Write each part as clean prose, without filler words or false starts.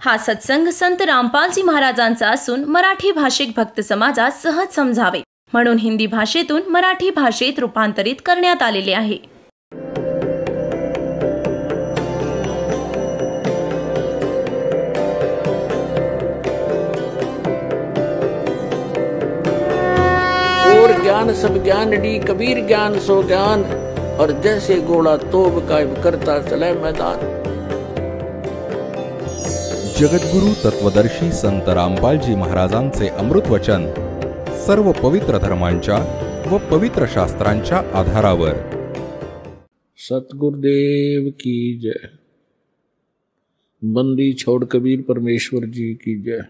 हा सत्संग संत रामपालजी महाराजांचा असून मराठी भाषिक भक्त समाजास सहज समजावे म्हणून हिंदी भाषेतून मराठी भाषेत रूपांतरित करण्यात आलेले आहे. और ज्ञान सब ज्ञान डी कबीर ज्ञान सो ज्ञान और जैसे घोड़ा तोब कायब करता चले मैदान. जगद्गुरु तत्वदर्शी संत रामपालजी महाराजांचे अमृत वचन सर्व पवित्र धर्मांच्या व पवित्र शास्त्रांच्या आधारावर. सतगुरुदेव की जय. बंदी छोड़ कबीर परमेश्वर जी की जय.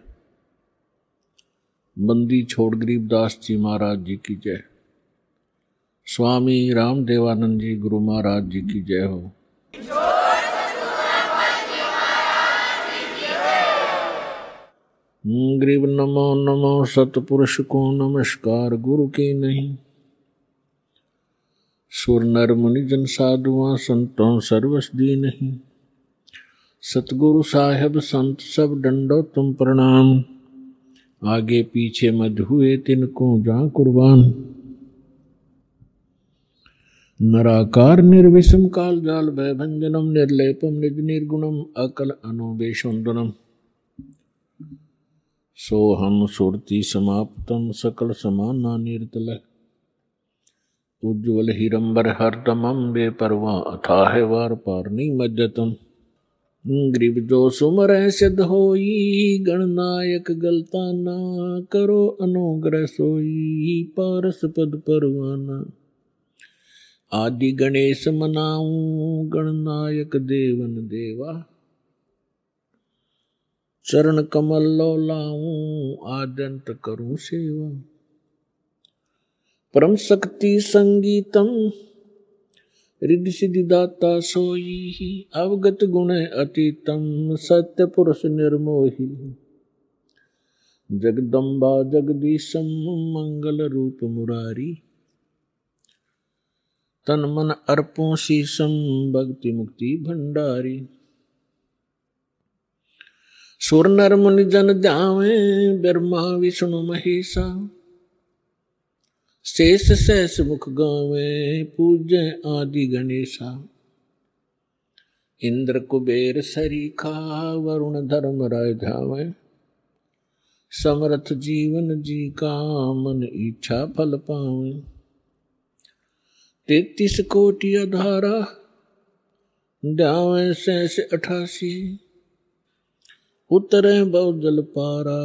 बंदी छोड़ गरीबदास जी महाराज जी की जय. स्वामी रामदेवानंद जी गुरु महाराज जी की जय हो. गरीब नमो नमो सतपुरुष को नमस्कार गुरु के नहीं. सुर नर मुनि जन साधुआ संतों सर्वस दी नहीं. सतगुरु साहेब संत सब डंडो तुम प्रणाम. आगे पीछे मध हुए तिनको जा कुर्बान. नराकार निर्विषम काल जाल भयभंजनम निर्लेपम निज निर्गुणम अकल अनुवेशोन्दनम. सोहम सुरति समाप्तम सकल समाना निर्तल. उज्ज्वल हिरंबर हरदमम बेपरवा अथाह वार पारनी मज्जतम. ग्रीब जो सुमर सिद्ध होई गणनायक गलता ना. करो अनुग्रह सोई पारस पद परवाना. आदि गणेश मनाऊं गणनायक देवन देवा. चरण कमल लो लाऊं आद्यंत करूं सेवा. परम शक्ति संगीतम रिद्धि सिद्धि दाता सोई. अवगत गुण अतीतम सत्य पुरुष निर्मोही. जगदम्बा जगदीशम मंगल रूप मुरारी. तन मन अर्पों शीशम भक्ति मुक्ति भंडारी. सुर नर मुनि जन ध्यावे ब्रह्मा विष्णु महेशा. शेष सहस मुख गावे पूज्य आदि गणेशा. इंद्र कुबेर सरीखा वरुण धर्म राय ध्यावे. समर्थ जीवन जी का मन इच्छा फल पावे. 33 कोटि अधारा ध्यावे शेष 88. उतरे बहुजल पारा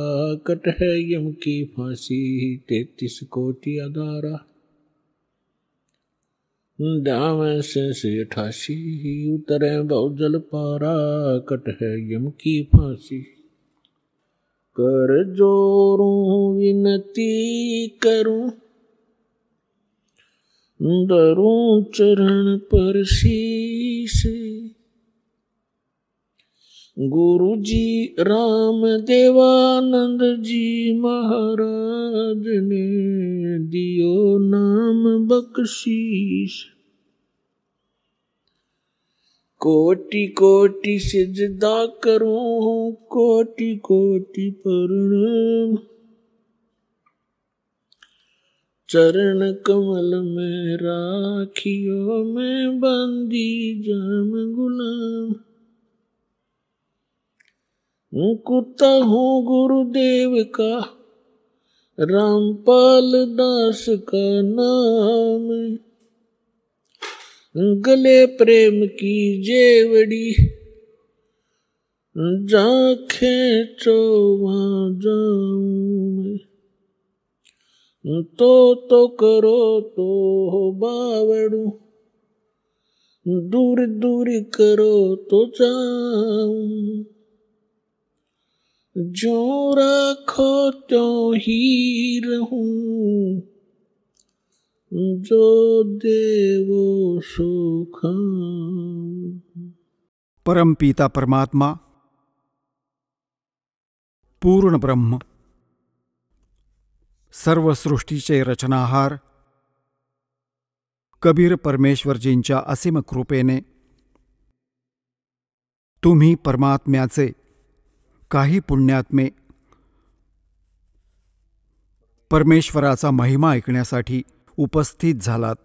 कट है यम की फांसी. 33 कोटि अधारा ध्यावे शेष 88. उतरे बहुजल पारा कट है यम की फांसी. कर जोरूं विनती करूं धरूं चरण पर शीश. गुरु जी राम देवानंद जी महाराज ने दियो नाम बख्शीश. कोटि कोटि सिजदा करूं कोटि कोटि प्रणाम. चरण कमल में राखियो मैं बंदी जाम गुलाम. कुत्ता हूँ गुरुदेव का रामपाल दास का नाम. गले प्रेम की जेवड़ी जा खेचो वहाँ जाऊं. तो करो तो बावड़ू. दूर दूर करो तो जाऊं. जो राखो त्यों ही रहूं. जो देवो सो खाऊं. परम पिता परमात्मा पूर्ण ब्रह्म सर्व सृष्टीचे रचनाहार कबीर परमेश्वरजींच्या असीम कृपेने तुम्ही परमात्म्याचे काही पुण्यात्मे परमेश्वराचा महिमा ऐकण्यासाठी उपस्थित झालात.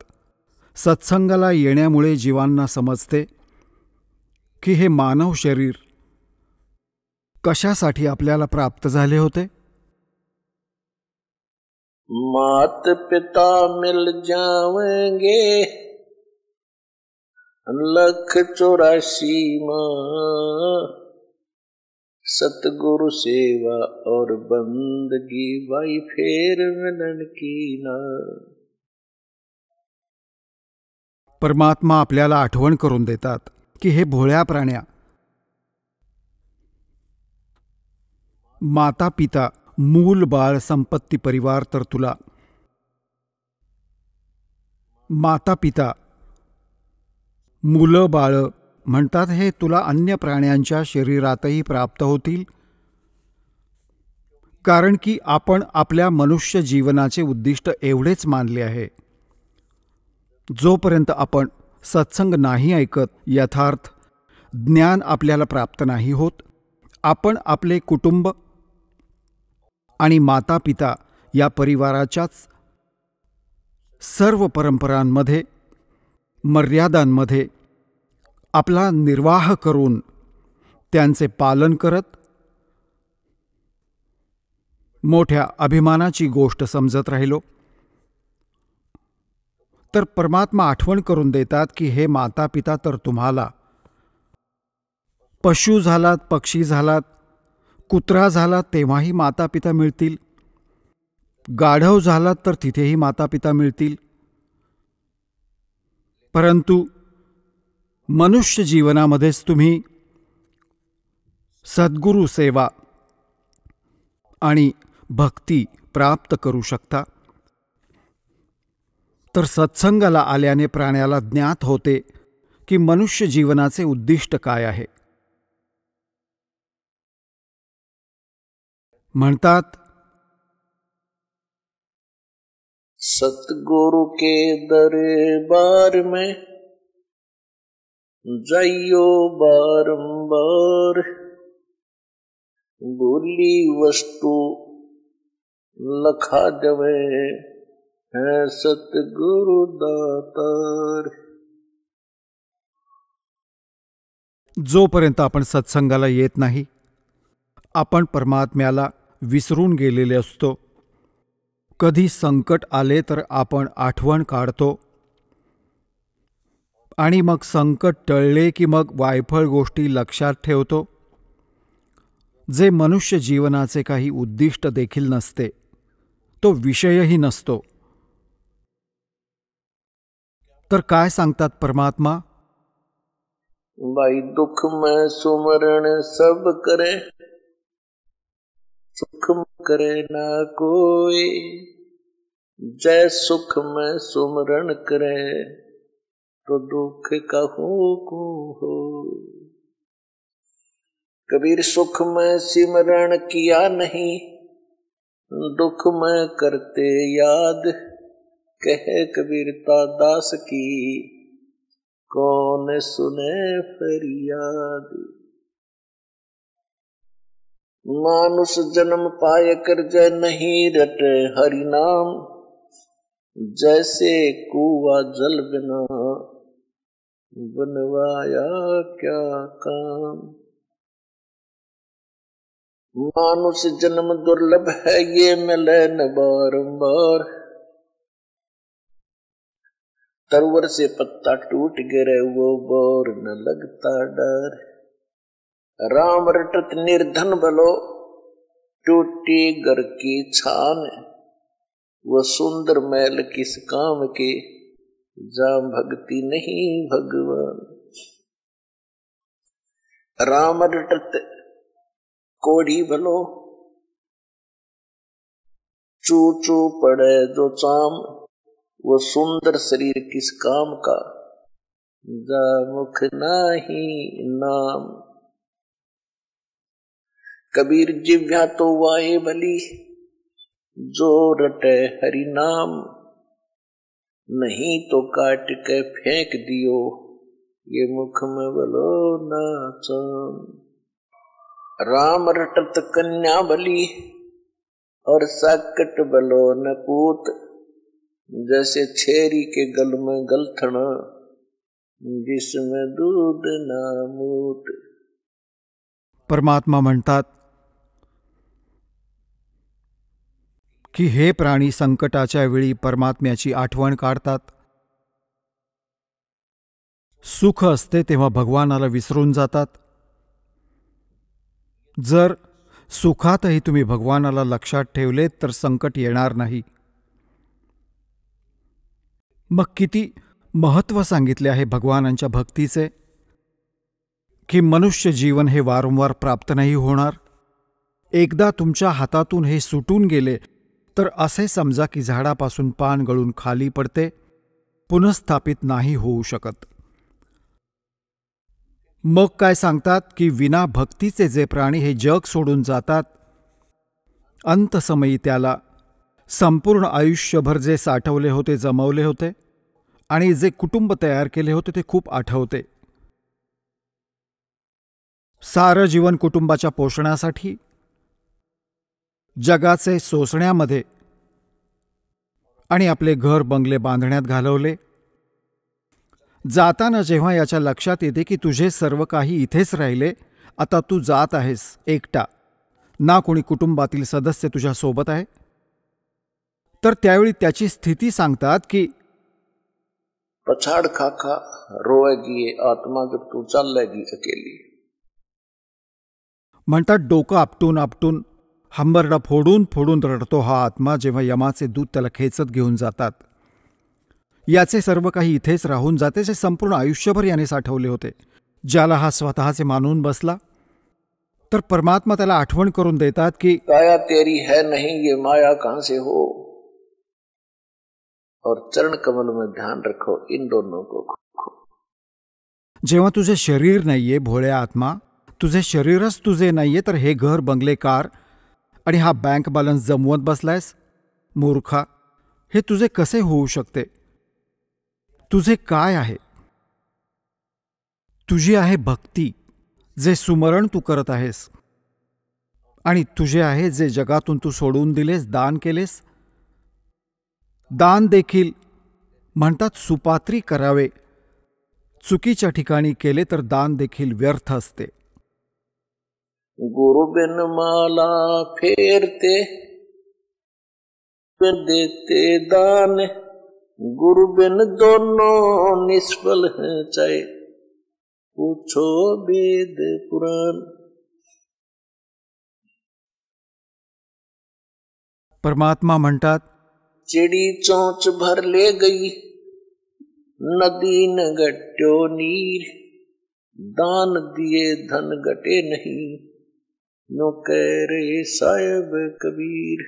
सत्संगाला येण्यामुळे जीवांना समजते की हे मानव शरीर कशासाठी आपल्याला प्राप्त झाले होते. मात पिता मिल जावेंगे 1,84,00,000 माँ, सतगुरु सेवा और बंदगी भाई फेर मिलन की ना. परमात्मा आपल्याला आठवण करून देतात की हे भोळ्या प्राण्या, माता पिता मूल बाळ संपत्ती परिवार तर तुला, माता पिता मुलं बाळ म्हणतात हे तुला अन्य प्राण्यांच्या शरीरातही प्राप्त होतील, कारण की आपण आपल्या मनुष्य जीवनाचे उद्दिष्ट एवढेच मानले आहे. जोपर्यंत आपण सत्संग नाही ऐकत, यथार्थ ज्ञान आपल्याला प्राप्त नाही होत, आपण आपले कुटुंब आणि माता पिता या परिवाराच्याच सर्व परंपरांमध्ये मर्यादांमध्ये आपला निर्वाह करून त्यांचे पालन करत मोठ्या अभिमानाची गोष्ट समजत राहिलो, तर परमात्मा आठवण करून देतात की हे माता पिता तर तुम्हाला पशु झालात, पक्षी झालात, कुत्रा झालात तेव्हाही माता पिता मिळतील, गाढव झालात तर तिथेही माता पिता मिळतील, परंतु मनुष्य जीवनामध्येच तुम्ही सद्गुरु सेवा आणि भक्ती प्राप्त करू शकता. तर सत्संगाला आल्याने प्राण्याला ज्ञात होते की मनुष्य जीवनाचे उद्दिष्ट काय आहे. म्हणतात सतगुरु के दरबार में जाइयो बारंबार, बोली वस्तु लखा जवे है सतगुरु दातार. जोपर्यंत आपण सत्संगाला येत नाही, आपण परमात्म्याला विसरून गेलेले असतो. कधी संकट आले तर आपण आठवण काढतो आणि मग संकट टळले की मग वायफळ गोष्टी लक्षात ठेवतो, जे मनुष्य जीवनाचे काही उद्दिष्ट देखील नसते, तो विषयही नसतो. तर काय सांगतात परमात्मा? भाई दुख में सुमरण सब करे, सुख में करे ना कोई, जय सुख में सुमरण करे तो दुख कहूँ को हो. कबीर सुख में सिमरण किया नहीं, दुख में करते याद, कहे कबीरता दास की कौन सुने फरियाद. मानुष जन्म पाए कर जय नहीं रटे हरि नाम, जैसे कुआ जल बिना बनवाया क्या काम. मानुष जन्म दुर्लभ है ये मिले न बारंबार, तरवर से पत्ता टूट गिरे वो बोर न लगता डर. राम रटत निर्धन बलो टूटी घर की छान, वो सुंदर मैल किस काम के जाम भक्ति नहीं भगवान. राम रटत कोड़ी भलो चू चू पड़े जो चाम, वो सुंदर शरीर किस काम का जा मुख नाही नाम. कबीर जिव्या तो वाहे भली जो रटे हरि नाम, नहीं तो काट के फेंक दियो ये मुख में बोलो ना चाम. राम रटत कन्या बली और साकट बलो न पूत, जैसे छेरी के गल में गलथन जिसमें दूध ना मूत। परमात्मा म्हणतात की हे प्राणी संकटाच्या वेळी परमात्म्याची आठवण काढतात. सुख असते तेव्हा भगवानाला विसरून जातात. जर सुखातही तुम्ही भगवानाला लक्षात ठेवलेत तर संकट येणार नाही. मग किती महत्त्व सांगितले आहे भगवानांच्या भक्तीचे, की मनुष्य जीवन हे वारंवार प्राप्त नाही होणार. एकदा तुमच्या हातातून हे सुटून गेले तर असे समजा की झाडापासून पान गळून खाली पडते, पुनःस्थापित नाही होऊ शकत. मग काय सांगतात की विना भक्तीचे जे प्राणी हे जग सोडून जातात, अंतसमयी त्याला संपूर्ण आयुष्यभर जे साठवले होते, जमवले होते आणि जे कुटुंब तयार केले होते ते खूप आठवते. सारं जीवन कुटुंबाच्या पोषणासाठी, जगाचे सोसण्यामध्ये आणि आपले घर बंगले बांधण्यात घालवले. जाताना जेव्हा याच्या लक्षात येते की तुझे सर्व काही इथेच राहिले, आता तू जात आहेस एकटा, ना कोणी कुटुंबातील सदस्य तुझ्या सोबत आहे, तर त्यावेळी त्याची स्थिती सांगतात की पछाड़ खाखा रोएगी ये आत्मा जब तू चालेगी अकेली. म्हणतात डोकं आपटून आपटून, हंबरडा फोडून फोडून रडतो हा आत्मा जेव्हा यमाचे दूत त्याला खेचत घेऊन जातात. याचे सर्व काही इथेच राहून जाते जे संपूर्ण आयुष्यभर याने साठवले होते. ज्याला हा स्वतःचे मानून बसला तर परमात्मा त्याला आठवण करून देतात की काया तेरी है नहीं ये माया कहां से हो, और चरण कमल में ध्यान रखो इन दोनों को. जेव्हा तुझे शरीर नाहीये भोळ्या आत्मा, तुझे शरीरच तुझे नाहीये, तर हे घर बंगले कार आणि हा बँक बॅलन्स जमवत बसलायस मूर्खा. हे तुझे कसे होऊ शकते? तुझे काय आहे? तुझी आहे भक्ती, जे सुमरण तू करत आहेस, आणि तुझे आहे जे जगातून तू सोडून दिलेस, दान केलेस. दान देखील म्हणतात सुपात्री करावे. चुकीच्या ठिकाणी केले तर दान देखील व्यर्थ असते. गुरु बिन माला फेरते देते दान, गुरु बिन दोनों निष्फल हैं चाहे पूछो वेद पुराण. परमात्मा म्हणतात चिड़ी चोंच भर ले गई नदी न गट्यो नीर, दान दिए धन घटे नहीं नो कह रे साहिब कबीर.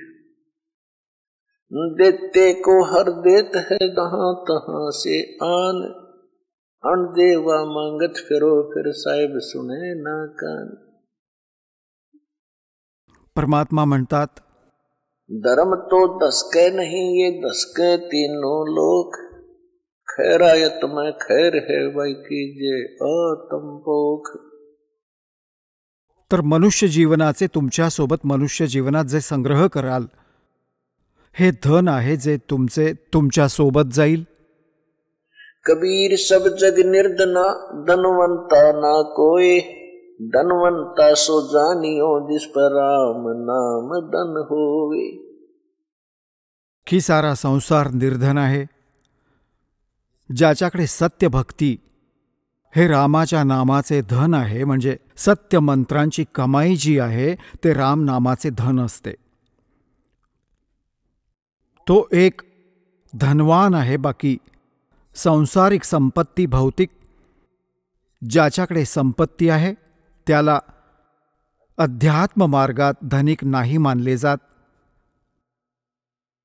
देते को हर देत है जहां तहां से आन, अन देवा मांगत फिरो फिर साहिब सुने ना कान. परमात्मा म्हणतात धर्म तो दसके नहीं ये दसके तीनों लोक, खैरायत में खैर है वही कीजिए आत्म पोख. तर मनुष्य जीवनाचे तुमच्यासोबत मनुष्य जीवनात जे संग्रह कराल, हे धन आहे जे तुमच्या सोबत जाईल. कबीर सब जग निर्धना धनवंता ना कोई, धनवंता सो जानियो जिस पर राम नाम धन होवे. की सारा संसार निर्धन आहे, ज्याच्याकडे सत्य भक्ती हे रामाच्या नामाचे धन आहे. म्हणजे सत्य मंत्रांची कमाई जी आहे ते राम नामाचे धन असते. तो एक धनवान आहे. बाकी सांसारिक संपत्ती, भौतिक, ज्याच्याकडे संपत्ती आहे त्याला अध्यात्म मार्गात धनिक नाही मानले जात.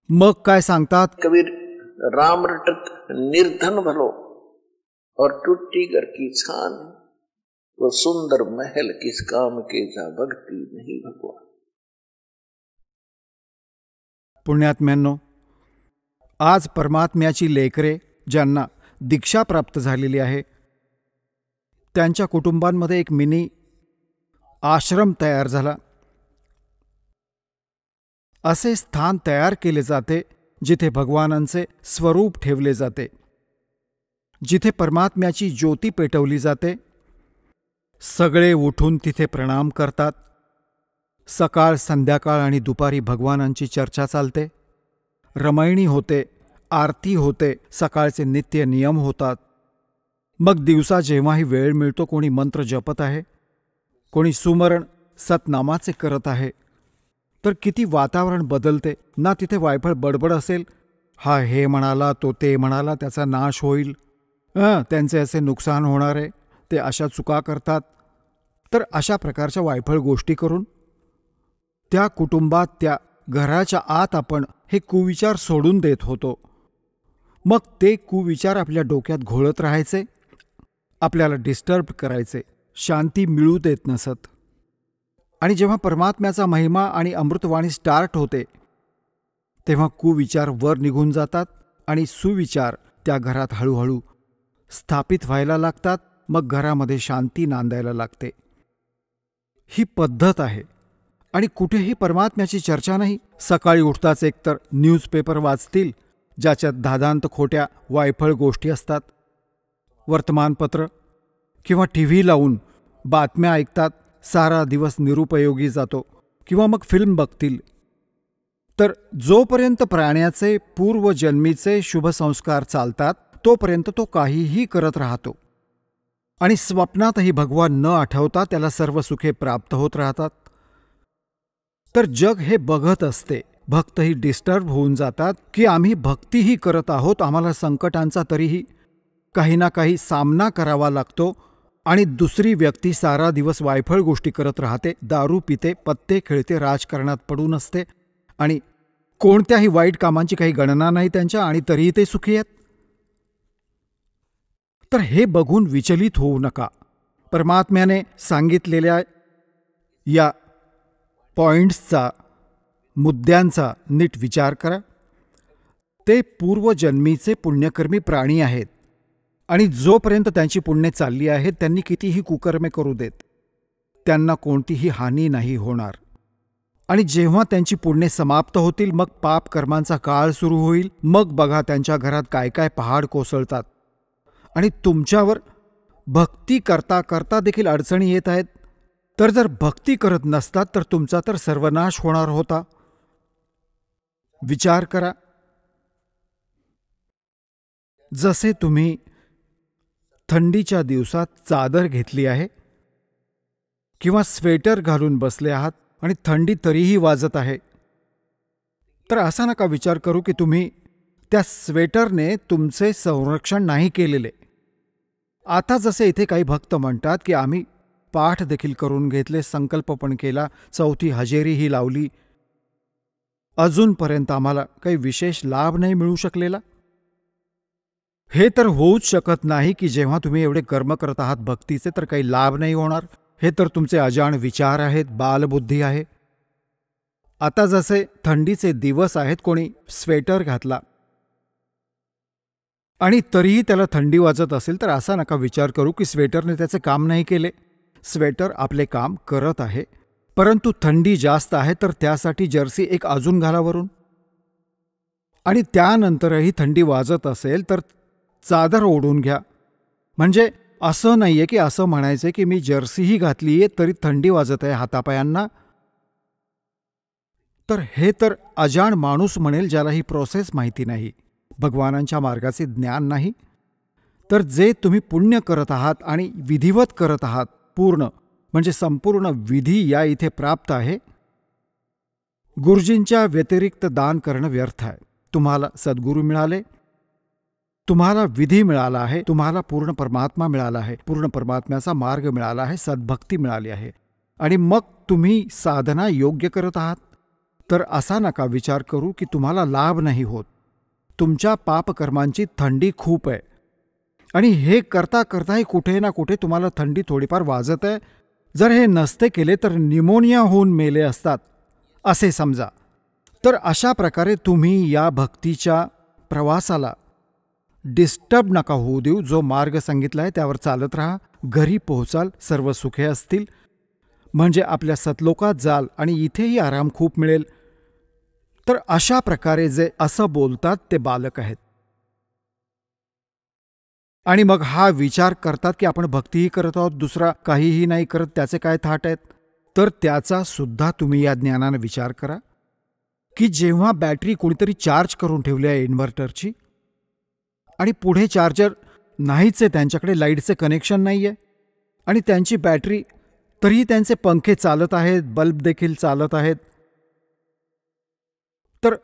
मग काय सांगतात कबीर, राम रटत निर्धन भलो और टूटी घर की छान, वो सुंदर महल किस काम के जा भक्ति नहीं भगवान. पुण्यात्म्यांनो, आज परमात्म्याची लेकरे ज्यांना दीक्षा प्राप्त झालेली आहे त्यांच्या कुटुंबांमध्ये एक मिनी आश्रम तयार झाला. असे स्थान तयार केले जाते जिथे भगवानांचे स्वरूप ठेवले जाते, जिथे परमात्म्याची ज्योती पेटवली जाते. सगळे उठून तिथे प्रणाम करतात. सकाळ, संध्याकाळ आणि दुपारी भगवानांची चर्चा चालते. रमैणी होते, आरती होते, सकाळचे नित्य नियम होतात. मग दिवसा जेव्हाही वेळ मिळतो कोणी मंत्र जपत आहे, कोणी सुमरण सतनामाचे करत आहे. तर किती वातावरण बदलते ना. तिथे वायफळ बडबड असेल, हा हे म्हणाला, तो ते म्हणाला, त्याचा नाश होईल, त्यांचे असे नुकसान होणार आहे, ते अशा चुका करतात. तर अशा प्रकारच्या वायफळ गोष्टी करून त्या कुटुंबात, त्या घराच्या आत आपण हे कुविचार सोडून देत होतो. मग ते कुविचार आपल्या डोक्यात घोळत राहायचे, आपल्याला डिस्टर्ब करायचे, शांती मिळू देत नसत. आणि जेव्हा परमात्म्याचा महिमा आणि अमृतवाणी स्टार्ट होते तेव्हा कुविचार वर निघून जातात आणि सुविचार त्या घरात हळूहळू स्थापित व्हायला लागतात. मग घरामध्ये शांती नांदायला लागते. ही पद्धत आहे. आणि कुठेही परमात्म्याची चर्चा नाही. सकाळी उठताच एकतर न्यूजपेपर वाचतील ज्याच्यात धादांत खोट्या वायफळ गोष्टी असतात, वर्तमानपत्र किंवा TV लावून बातम्या ऐकतात. सारा दिवस निरुपयोगी जातो. किंवा मग फिल्म बघतील. तर जोपर्यंत प्राण्याचे पूर्वजन्मीचे शुभसंस्कार चालतात तोपर्यंत तो काहीही करत राहतो. आणि स्वप्नातही भगवान न आठवता त्याला सर्व सुखे प्राप्त होत राहतात. तर जग हे बघत असते. भक्तही डिस्टर्ब होऊन जातात की आम्ही भक्तीही करत आहोत, आम्हाला संकटांचा तरीही काही ना काही सामना करावा लागतो. आणि दुसरी व्यक्ती सारा दिवस वायफळ गोष्टी करत राहते, दारू पिते, पत्ते खेळते, राजकारणात पडून असते आणि कोणत्याही वाईट कामांची काही गणना नाही त्यांच्या, आणि तरीही ते सुखी आहेत. तर हे बघून विचलित होऊ नका. परमात्म्याने सांगितलेल्या या पॉइंट्सचा, मुद्द्यांचा नीट विचार करा. ते पूर्वजन्मीचे पुण्यकर्मी प्राणी आहेत आणि जोपर्यंत त्यांची पुण्य चालली आहेत त्यांनी कितीही कुकर्मे करू देत, त्यांना कोणतीही हानी नाही होणार. आणि जेव्हा त्यांची पुण्य समाप्त होतील मग पाप कर्मांचा काळ सुरू होईल. मग बघा त्यांच्या घरात काय काय पहाड कोसळतात. आणि तुमच्यावर भक्ती करता करता देखील अडचणी येत आहेत. तर जर भक्ती करत नसतात तर तुमचा तर सर्वनाश होणार होता. विचार करा. जसे तुम्ही थंडीच्या दिवसात चादर घेतली आहे किंवा स्वेटर घालून बसले आहात आणि थंडी तरीही वाजत आहे, तर असा नका विचार करू की तुम्ही त्या स्वेटरने तुमचे संरक्षण नाही केलेले. आता जसे इथे काही भक्त म्हणतात की आम्ही पाठ देखील करून घेतले, संकल्प पण केला, 4थी हजेरीही लावली, अजूनपर्यंत आम्हाला काही विशेष लाभ नाही मिळू शकलेला. हे तर होऊच शकत नाही की जेव्हा तुम्ही एवढे कर्म करत आहात भक्तीचे तर काही लाभ नाही होणार. हे तर तुमचे अजाण विचार आहेत, बालबुद्धी आहे. आता जसे थंडीचे दिवस आहेत, कोणी स्वेटर घातला आणि तरीही त्याला थंडी वाजत असेल तर असा नका विचार करू की स्वेटरने त्याचे काम नाही केले. स्वेटर आपले काम करत आहे, परंतु थंडी जास्त आहे तर त्यासाठी जर्सी एक अजून घाला वरून. आणि त्यानंतरही थंडी वाजत असेल तर चादर ओढून घ्या. म्हणजे असं नाहीये की असं म्हणायचं की मी जर्सीही घातलीये तरी थंडी वाजत आहे हातापायांना. तर हे तर अजाण माणूस म्हणेल ज्याला ही प्रोसेस माहिती नाही, भगवानांच्या मार्गाचे ज्ञान नाही. तर जे तुम्ही पुण्य करत आहात आणि विधिवत करत आहात, पूर्ण म्हणजे संपूर्ण विधी या इथे प्राप्त आहे. गुरुजींच्या व्यतिरिक्त दान करणं व्यर्थ आहे. तुम्हाला सद्गुरू मिळाले, तुम्हाला विधी मिळाला आहे, तुम्हाला पूर्ण परमात्मा मिळाला आहे, पूर्ण परमात्म्याचा मार्ग मिळाला आहे, सद्भक्ती मिळाली आहे आणि मग तुम्ही साधना योग्य करत आहात. तर असा नका विचार करू की तुम्हाला लाभ नाही होत. तुमच्या पापकर्मांची थंडी खूप आहे आणि हे करता करताही कुठे ना कुठे तुम्हाला थंडी थोडीफार वाजत आहे. जर हे नसते केले तर निमोनिया होऊन मेले असतात असे समजा. तर अशा प्रकारे तुम्ही या भक्तीच्या प्रवासाला डिस्टर्ब नका होऊ देऊ. जो मार्ग सांगितला आहे त्यावर चालत राहा, घरी पोहोचाल, सर्व सुखे असतील. म्हणजे आपल्या सतलोकात जाल आणि इथेही आराम खूप मिळेल. तर अशा प्रकारे जे असं बोलतात ते बालक आहेत. आणि मग हा विचार करतात की आपण भक्तीही करत आहोत, दुसरा काहीही नाही करत, त्याचे काय थाट आहेत. तर त्याचा सुद्धा तुम्ही या ज्ञानाने विचार करा की जेव्हा बॅटरी कोणीतरी चार्ज करून ठेवली आहे इन्व्हर्टरची आणि पुढे चार्जर नाहीच आहे, त्यांच्याकडे लाईटचे कनेक्शन नाही आहे आणि त्यांची बॅटरी, तरीही त्यांचे पंखे चालत आहेत, बल्ब देखील चालत आहेत. तर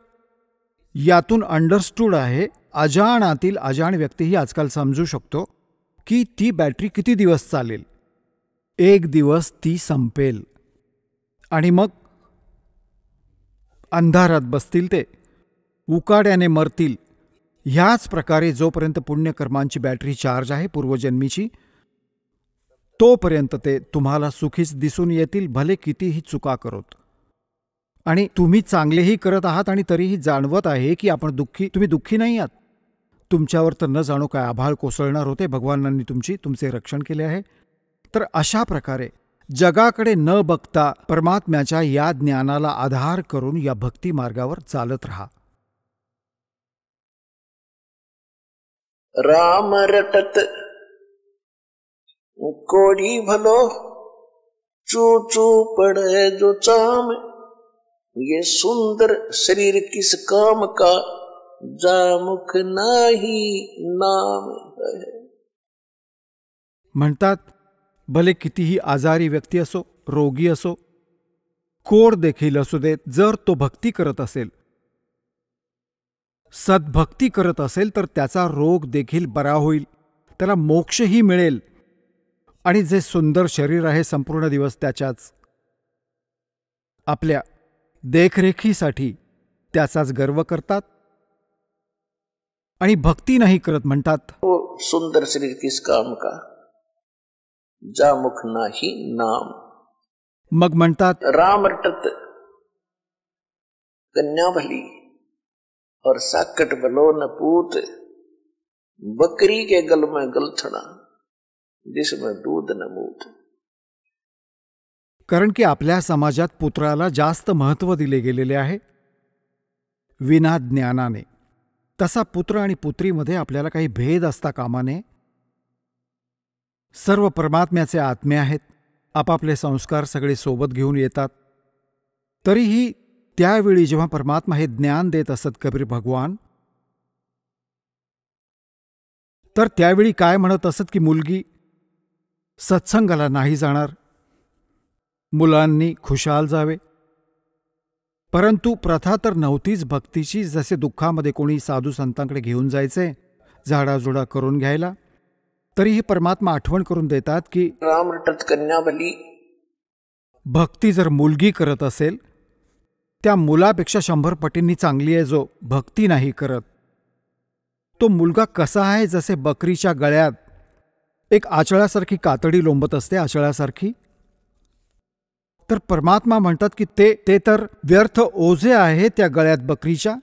यातून अंडरस्टूड आहे, अजाणातील अजाण व्यक्तीही आजकाल समजू शकतो की ती बॅटरी किती दिवस चालेल. एक दिवस ती संपेल आणि मग अंधारात बसतील, ते उकाड्याने मरतील. ह्याच प्रकारे जोपर्यंत पुण्यकर्मांची बॅटरी चार्ज आहे पूर्वजन्मीची, तोपर्यंत ते तुम्हाला सुखीच दिसून येतील, भले कितीही चुका करोत. आणि तुम्ही चांगलेही करत आहात आणि तरीही जाणवत आहे की आपण तुम्ही दुःखी नाही आहात. तुमच्यावर तर न जाणो काय आभाळ कोसळणार होते, भगवानांनी तुमचे रक्षण केले आहे. तर अशा प्रकारे जगाकडे न बघता परमात्म्याच्या या ज्ञानाला आधार करून या भक्ती मार्गावर चालत रहा. राम रटत कोडी भलो चू चू पड़े जो चाम, ये सुंदर शरीर किस काम का, जा मुख नाही नाम है. म्हणतात भले कितीही आजारी व्यक्ती असो, रोगी असो, कोड देखील असू देत, जर तो भक्ती करत असेल, सद्भक्ती करत असेल, तर त्याचा रोग देखील बरा होईल, त्याला मोक्षही मिळेल. आणि जे सुंदर शरीर आहे संपूर्ण दिवस त्याच्याच आपल्या देखरेखीसाठी त्याचाच गर्व करतात आणि भक्ती नाही करत. म्हणतात वो सुंदर शरीर किस काम का, जा मुख नाही नाम. मग म्हणतात राम रटत कन्या भली और साकट भलो न पूत, बकरी के गल में गलथड़ा जिसमें दूध न मूत. कारण की आपल्या समाजात पुत्राला जास्त महत्त्व दिले गेलेले आहे विना ज्ञानाने. तसा पुत्र आणि पुत्रीमध्ये आपल्याला काही भेद असता कामा नये. सर्व परमात्म्याचे आत्मे आहेत, आपापले संस्कार सगळे सोबत घेऊन येतात. तरीही त्यावेळी जेव्हा परमात्मा हे ज्ञान देत असत कबीर भगवान, तर त्यावेळी काय म्हणत असत की मुलगी सत्संगाला नाही जाणार, मुलांनी खुशाल जावे. परंतु प्रथा तर नव्हतीच भक्तीची. जसे दुःखामध्ये कोणी साधू संतांकडे घेऊन जायचे झाडाझुडा करून घ्यायला, तरीही परमात्मा आठवण करून देतात की राम रटत कन्या भली, भक्ती जर मुलगी करत असेल, त्या मुलापेक्षा 100 पटींनी चांगली आहे जो भक्ती नाही करत. तो मुलगा कसा आहे, जसे बकरीच्या गळ्यात एक आचळासारखी कातडी लोंबत असते, आचळासारखी. तर परमात्मा म्हणतात की ते तर व्यर्थ ओझे आहे त्या गळ्यात बकरीच्या,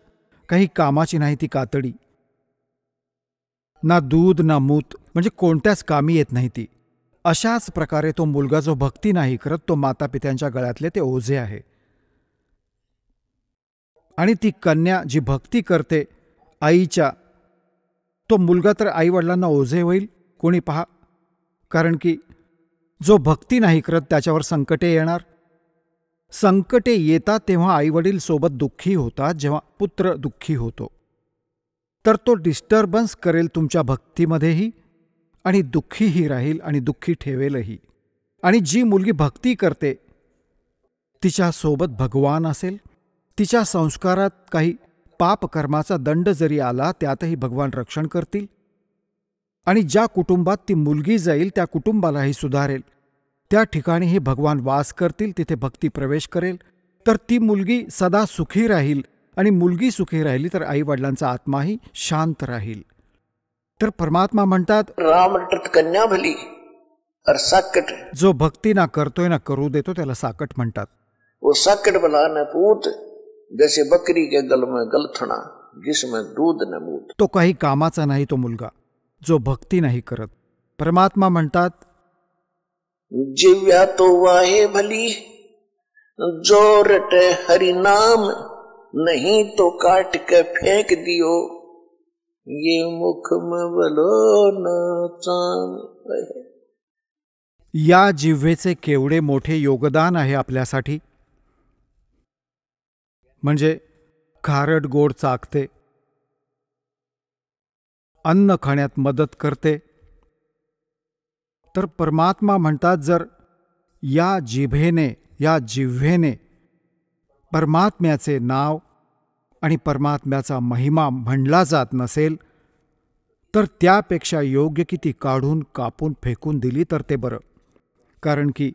काही कामाची नाही ती कातडी. ना दूध ना मूत, म्हणजे कोणत्याच कामी येत नाही ती. अशाच प्रकारे तो मुलगा जो भक्ती नाही करत, तो मातापित्यांच्या गळ्यातले ते ओझे आहे. आणि ती कन्या जी भक्ती करते आईच्या, तो मुलगा तर आईवडिलांना ओझे होईल. कोणी पहा, कारण की जो भक्ती नाही करत त्याच्यावर संकटे येणार. संकटे येतात तेव्हा आईवडील सोबत दुःखी होतात, जेव्हा पुत्र दुःखी होतो. तर तो डिस्टर्बन्स करेल तुमच्या भक्तीमध्येही आणि दुःखीही राहील आणि दुःखी ठेवेलही. आणि जी मुलगी भक्ती करते तिच्यासोबत भगवान असेल, तिच्या संस्कारात काही पापकर्माचा दंड जरी आला त्यातही भगवान रक्षण करतील. आणि ज्या कुटुंबात ती मुलगी जाईल त्या कुटुंबालाही सुधारेल. त्या ठिकाणीही भगवान वास करतील, तिथे भक्ती प्रवेश करेल. तर ती मुलगी सदा सुखी राहील आणि मुलगी सुखी राहिली तर आईवडिलांचा आत्माही शांत राहील. तर परमात्मा म्हणतात राम रटत कन्या भली और साकट, जो भक्ती ना करतोय ना करू देतो त्याला साकट म्हणतात. वो साकट भला न पूत, जैसे बकरी के गल में गलथड़ा जिसमें दूध न मूत. तो काही कामाचा नाही तो मुलगा जो भक्ती नाही करत. परमात्मा म्हणतात जिव्या तो वाहे भली, जोरट हरि नाम, नहीं तो काट के फेंक दियो, ये मुख में बलो न चाम। या जिव्हेचे केवढे मोठे योगदान आहे आपल्यासाठी. म्हणजे खारट गोड चाकते, अन्न खाण्यात मदत करते. तर परमात्मा म्हणतात, जर या जिभेने, या जिव्हेने परमात्म्याचे नाव आणि परमात्म्याचा महिमा म्हणला जात नसेल तर त्यापेक्षा योग्य किती काढून कापून फेकून दिली तर ते बरं. कारण की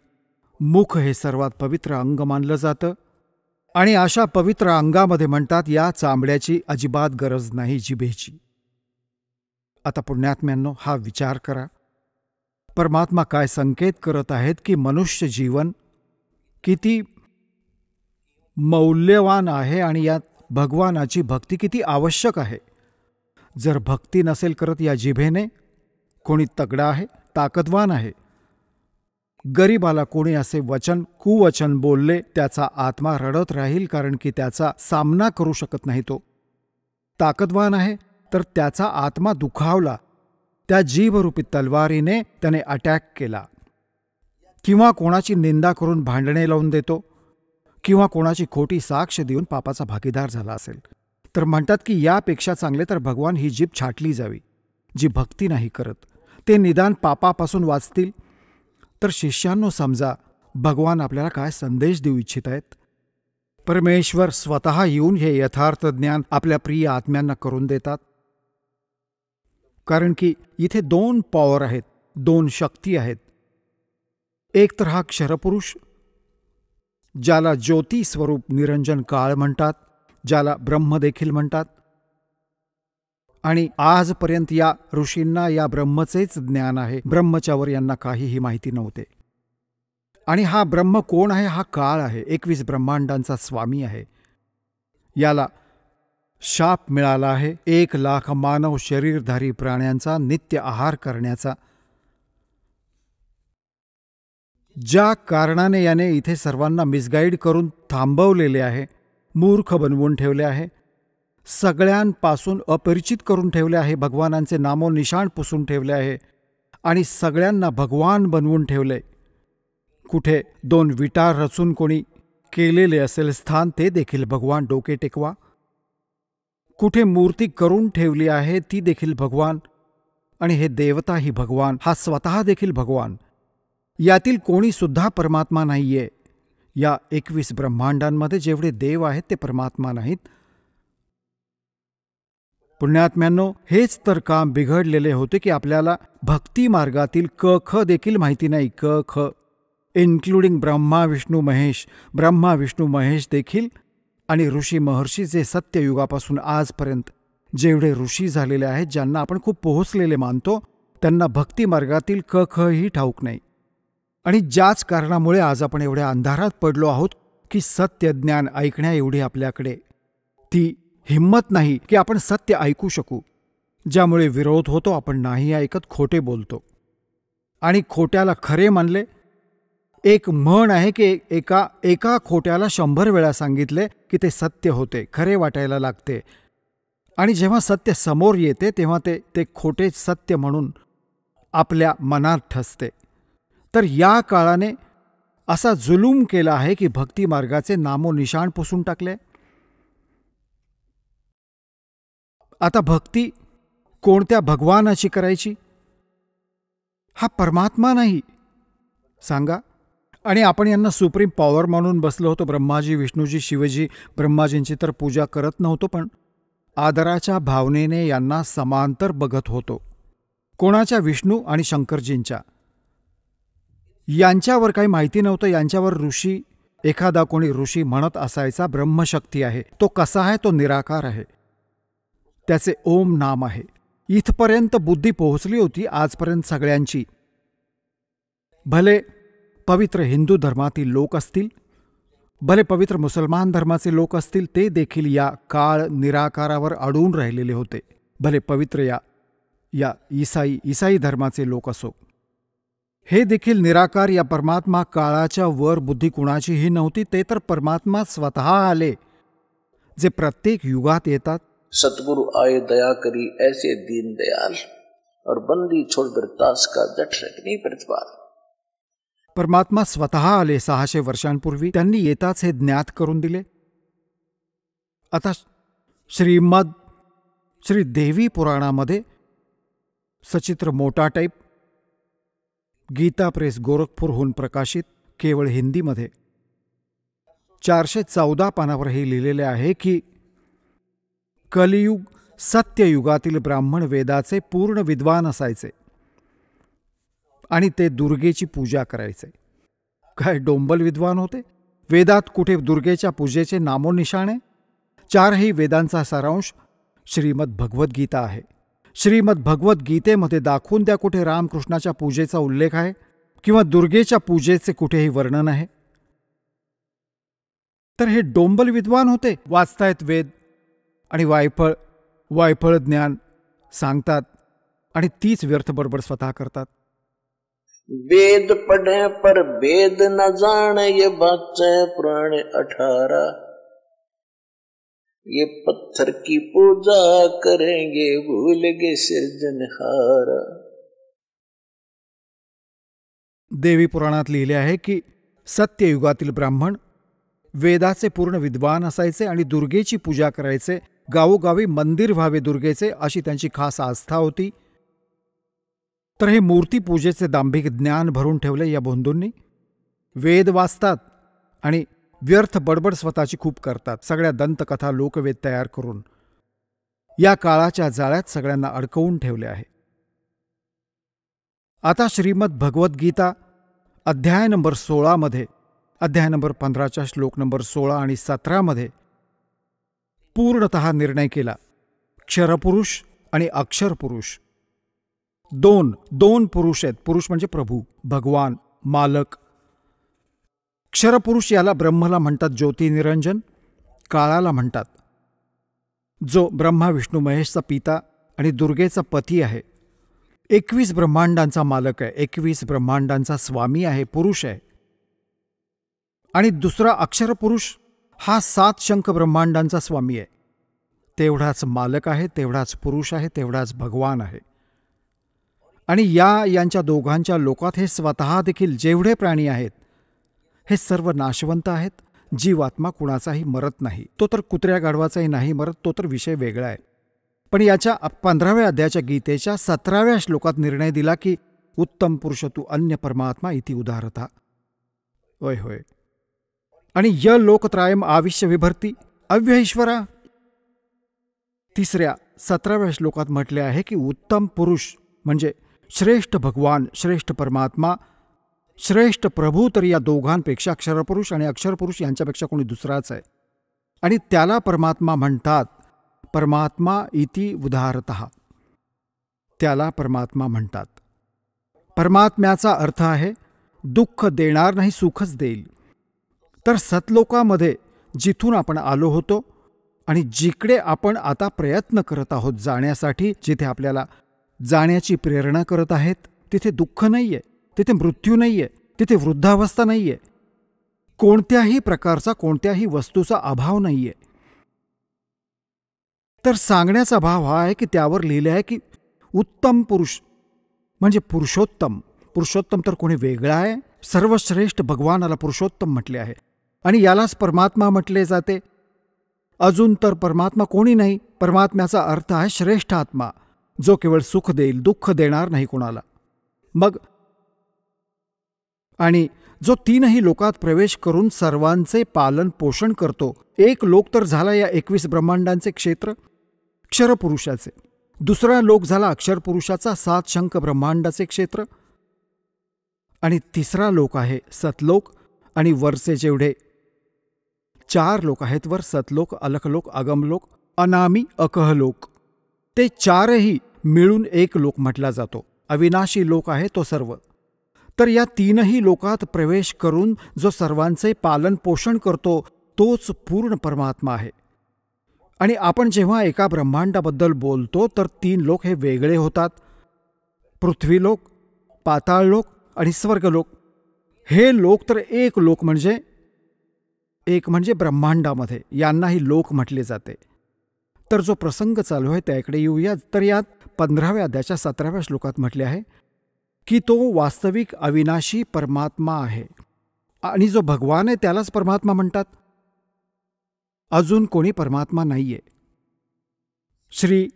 मुख हे सर्वात पवित्र अंग मानलं जातं आणि अशा पवित्र अंगामध्ये म्हणतात या चांबड्याची अजिबात गरज नाही जिभेची. आता पुण्यात्म्यांनो, हा विचार करा, परमात्मा काय संकेत करत आहेत की मनुष्य जीवन किती मौल्यवान आहे आणि यात भगवानाची भक्ती किती आवश्यक आहे. जर भक्ती नसेल करत या जिभेने, कोणी तगडा आहे, ताकदवान आहे, गरीबाला कोणी असे वचन कुवचन बोलले, त्याचा आत्मा रडत राहील, कारण की त्याचा सामना करू शकत नाही. तो ताकदवान आहे तर त्याचा आत्मा दुखावला, त्या जीभरूपी तलवारीने त्याने अटॅक केला, किंवा कोणाची निंदा करून भांडणे लावून देतो, किंवा कोणाची खोटी साक्ष देऊन पापाचा भागीदार झाला असेल, तर म्हणतात की यापेक्षा चांगले तर भगवान ही जीभ छाटली जावी. जी भक्ती नाही करत ते निदान पापापासून वाचतील. तर शिष्यांनो, समजा भगवान आपल्याला काय संदेश देऊ इच्छित आहेत. परमेश्वर स्वतः येऊन हे यथार्थ ज्ञान आपल्या प्रिय आत्म्यांना करून देतात. कारण की इथे 2 पॉवर आहेत, 2 शक्ती आहेत. एक तर हा क्षरपुरुष, ज्याला ज्योती स्वरूप निरंजन काळ म्हणतात, ज्याला ब्रह्म देखील म्हणतात. आणि आजपर्यंत या ऋषींना या ब्रह्मचेच ज्ञान आहे, ब्रह्मच्यावर यांना काहीही माहिती नव्हते. आणि हा ब्रह्म कोण आहे? हा काळ आहे, 21 ब्रह्मांडांचा स्वामी आहे. याला शाप मिळाला आहे 1,00,000 मानव शरीरधारी प्राण्यांचा नित्य आहार करण्याचा. ज्या कारणाने याने इथे सर्वांना मिसगाईड करून थांबवलेले आहे, मूर्ख बनवून ठेवले आहे, सगळ्यांपासून अपरिचित करून ठेवले आहे, भगवानांचे नामोनिशाण पुसून ठेवले आहे आणि सगळ्यांना भगवान बनवून ठेवले. कुठे 2 विटा रचून कोणी केलेले असेल स्थान, ते देखील भगवान डोके टेकवा. कुठे मूर्ती करून ठेवली आहे, ती देखील भगवान. आणि हे देवताही भगवान, हा स्वतः देखील भगवान. यातील कोणी सुद्धा परमात्मा नाहीये. या 21 ब्रह्मांडांमध्ये जेवढे देव आहेत ते परमात्मा नाहीत. पुण्यात्म्यांनो, हेच तर काम बिघडलेले होते की आपल्याला भक्ती मार्गातील क ख देखील माहिती नाही. क ख इन्क्लुडिंग ब्रह्मा विष्णू महेश, ब्रह्मा विष्णू महेश देखील. आणि ऋषी महर्षी जे सत्ययुगापासून आजपर्यंत जेवढे ऋषी झालेले आहेत, ज्यांना आपण खूप पोहोचलेले मानतो, त्यांना भक्ती मार्गातील क ख ही ठाऊक नाही. आणि ज्याच कारणामुळे आज आपण एवढ्या अंधारात पडलो आहोत की सत्य ज्ञान ऐकण्या एवढी आपल्याकडे ती हिम्मत नाही की आपण सत्य ऐकू शकू. ज्यामुळे विरोध होतो, आपण नाही ऐकत, खोटे बोलतो आणि खोट्याला खरे मानले. एक म्हण आहे की एका खोट्याला 100 वेळा सांगितले की ते सत्य होते, खरे वाटायला लागते. आणि जेव्हा सत्य समोर येते तेव्हा ते खोटे सत्य म्हणून आपल्या मनात ठसते. तर या काळाने असा जुलूम केला आहे की भक्ती मार्गाचे नामोनिशाण पुसून टाकले. आता भक्ती कोणत्या भगवानाची करायची? हा परमात्मा नाही सांगा. आणि आपण यांना सुप्रीम पॉवर मानून बसलो होतो. ब्रह्माजी, विष्णूजी, शिवजी, ब्रह्माजींची तर पूजा करत नव्हतो, पण आदराच्या भावनेने यांना समांतर बघत होतो. कोणाच्या? विष्णू आणि शंकरजींच्या. यांच्यावर काही माहिती नव्हतं. यांच्यावर ऋषी, एखादा कोणी ऋषी म्हणत असायचा ब्रह्मशक्ती आहे. तो कसा आहे? तो निराकार आहे. त्याचे ओम नाम आहे. इथपर्यंत बुद्धी पोहोचली होती आजपर्यंत सगळ्यांची. भले पवित्र हिंदू धर्मातील लोक असतील, भले पवित्र मुसलमान धर्माचे लोक असतील, ते देखील या काळ निराकारावर अडून राहिलेले होते. भले पवित्र या ईसाई धर्माचे लोक असो. हे देखील निराकार या परमात्मा काळाच्या वर बुद्धी कुणाचीही नव्हती, ते तर परमात्मा स्वतः आले, जे प्रत्येक युगात येतात. सतगुरु आए दया करी ऐसे दीन दयाल, और बंदी छोड़कर ताश का जठ रखनी प्रतिपाल. परमात्मा स्वतः आले 600 वर्षांपूर्वी. त्यांनी येताच हे ज्ञात करून दिले. आता श्री देवी पुराणामध्ये सचित्र मोठा टाईप, गीता प्रेस गोरखपूरहून प्रकाशित, केवळ हिंदीमध्ये 414 पानावर हे लिहिलेले आहे की कलियुग सत्ययुगातील ब्राह्मण वेदाचे पूर्ण विद्वान असायचे आणि ते दुर्गेची पूजा करायचे. काय डोंबल विद्वान होते? वेदात कुठे दुर्गेच्या पूजेचे नामोनिशाणे? 4ही वेदांचा सारांश श्रीमद भगवद्गीता आहे. श्रीमद भगवद्गीतेमध्ये दाखवून द्या कुठे रामकृष्णाच्या पूजेचा उल्लेख आहे किंवा दुर्गेच्या पूजेचे कुठेही वर्णन आहे. तर हे डोंबल विद्वान होते, वाचतायत वेद आणि वायफळ ज्ञान सांगतात आणि तीच व्यर्थ बडबड स्वतः करतात. वेद पढ़े पर वेद न जाने, ये बच्चे पुराने 18. ये पत्थर की पूजा करेंगे, भूल गए सृजनहारा. देवी पुराणात लिहिले आहे की सत्ययुगातील ब्राह्मण वेदाचे पूर्ण विद्वान असायचे आणि दुर्गेची पूजा करायचे. गावोगावी मंदिर व्हावे दुर्गेचे, अशी त्यांची खास आस्था होती. तर हे मूर्तीपूजेचे दांभिक ज्ञान भरून ठेवले या भोंदूंनी. वेद वाचतात आणि व्यर्थ बडबड स्वतःची खूप करतात, सगळ्या दंतकथा लोकवेद तयार करून. या काळाच्या जाळ्यात सगळ्यांना अडकवून ठेवले आहे. आता श्रीमद भगवद्गीता अध्याय नंबर 16 मध्ये, अध्याय नंबर 15च्या श्लोक नंबर 16 आणि 17 मध्ये पूर्णतः निर्णय केला. क्षरपुरुष आणि अक्षरपुरुष दोन पुरुष आहेत. पुरुष म्हणजे प्रभू, भगवान, मालक. क्षरपुरुष याला ब्रह्मला म्हणतात ज्योतिनिरंजन, काळाला म्हणतात, जो ब्रह्मा विष्णू महेशचा पिता आणि दुर्गेचा पती आहे. 21 ब्रह्मांडांचा मालक आहे, 21 ब्रह्मांडांचा स्वामी आहे, पुरुष आहे. आणि दुसरा अक्षरपुरुष हा 7 शंख ब्रह्मांडांचा स्वामी आहे. तेवढाच मालक आहे, तेवढाच पुरुष आहे, तेवढाच भगवान आहे. आणि यांच्या दोघांच्या लोकात हे स्वतः देखील जेवढे प्राणी आहेत हे सर्व नाशवंत आहेत. जीवात्मा कुणाचाही मरत नाही. तो तर कुत्र्या गाढवाचाही नाही मरत, तो तर विषय वेगळा आहे. पण याच्या 15व्या अध्यायाच्या गीतेच्या 17व्या श्लोकात निर्णय दिला की उत्तम पुरुष तू अन्य परमात्मा इति उदाहरता. होय होय. आणि य लोकत्रायम आविश्य विभर्ती अव्यईश्वरा. तिसऱ्या 17व्या श्लोकात म्हटले आहे की उत्तम पुरुष म्हणजे श्रेष्ठ भगवान, श्रेष्ठ परमात्मा, श्रेष्ठ प्रभू, तर या दोघांपेक्षा अक्षरपुरुष आणि अक्षरपुरुष यांच्यापेक्षा कोणी दुसराच आहे. आणि त्याला परमात्मा म्हणतात. परमात्मा इति उदाहरतः, त्याला परमात्मा म्हणतात. परमात्म्याचा अर्थ आहे दुःख देणार नाही, सुखच देईल. तर सतलोकामध्ये जिथून आपण आलो होतो आणि जिकडे आपण आता प्रयत्न करत आहोत जाण्यासाठी, जिथे आपल्याला जाण्याची प्रेरणा करत आहेत, तिथे दुःख नाहीये, तिथे मृत्यू नाहीये, तिथे वृद्धावस्था नाहीये, कोणत्याही प्रकारचा कोणत्याही वस्तूचा अभाव नाहीये. तर सांगण्याचा भाव हा आहे की त्यावर लिहिले आहे की उत्तम पुरुष म्हणजे पुरुषोत्तम. पुरुषोत्तम तर कोणी वेगळा आहे? सर्वश्रेष्ठ भगवानाला पुरुषोत्तम म्हटले आहे आणि यालाच परमात्मा म्हटले जाते. अजून तर परमात्मा कोणी नाही. परमात्म्याचा अर्थ आहे श्रेष्ठ आत्मा, जो केवळ सुख देईल, दुःख देणार नाही कोणाला. मग आणि जो 3ही लोकात प्रवेश करून सर्वांचे पालन पोषण करतो. एक लोक तर झाला या 21 ब्रह्मांडांचे क्षेत्र क्षरपुरुषाचे, दुसरा लोक झाला अक्षरपुरुषाचा 7 शंख ब्रह्मांडाचे क्षेत्र, आणि तिसरा लोक आहे सतलोक. आणि वरचे जेवढे 4 लोक आहेत, वर सतलोक, अलखलोक, अगमलोक, अनामी, अकहलोक, ते 4ही मिळून एक लोक म्हटला जातो. अविनाशी लोक आहे तो सर्व. तर या 3ही लोकात प्रवेश करून जो सर्वांचे पालन पोषण करतो तोच पूर्ण परमात्मा आहे. आणि आपण जेव्हा एका ब्रह्मांडाबद्दल बोलतो तर 3 लोक हे वेगळे होतात. पृथ्वीलोक, पाताळलोक आणि स्वर्गलोक, हे लोक तर एक लोक म्हणजे ब्रह्मांडामध्ये, यांनाही लोक म्हटले जाते. तर जो प्रसंग चालू आहे त्याकडे येऊया. तर यात 15व्या अध्यायाच्या 17व्या श्लोकात म्हटले आहे की तो वास्तविक अविनाशी परमात्मा आहे, आणि जो भगवान आहे त्यालाच परमात्मा म्हणतात. अजून कोणी परमात्मा नाहीये. श्री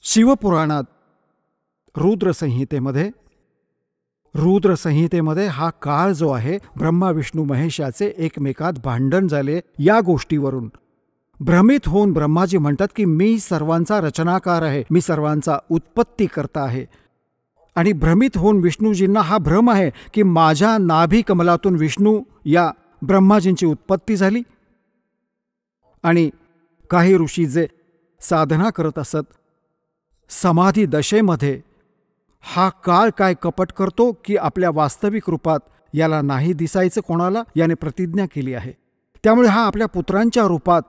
शिवपुराणात रुद्रसंहितेमध्ये हा काळ जो आहे, ब्रह्मा विष्णू महेशाचे एकमेकात भांडण झाले या गोष्टीवरून भ्रमित होऊन ब्रह्माजी म्हणतात की मी सर्वांचा रचनाकार आहे, मी सर्वांचा उत्पत्ती करता आहे. आणि भ्रमित होऊन विष्णूजींना हा भ्रम आहे की माझ्या नाभी कमलातून विष्णू या ब्रह्माजींची उत्पत्ती झाली. आणि काही ऋषी जे साधना करत असत समाधी दशेमध्ये हा काळ काय कपट करतो की आपल्या वास्तविक रूपात याला नाही दिसायचं कोणाला, याने प्रतिज्ञा केली आहे. त्यामुळे हा आपल्या पुत्रांच्या रूपात,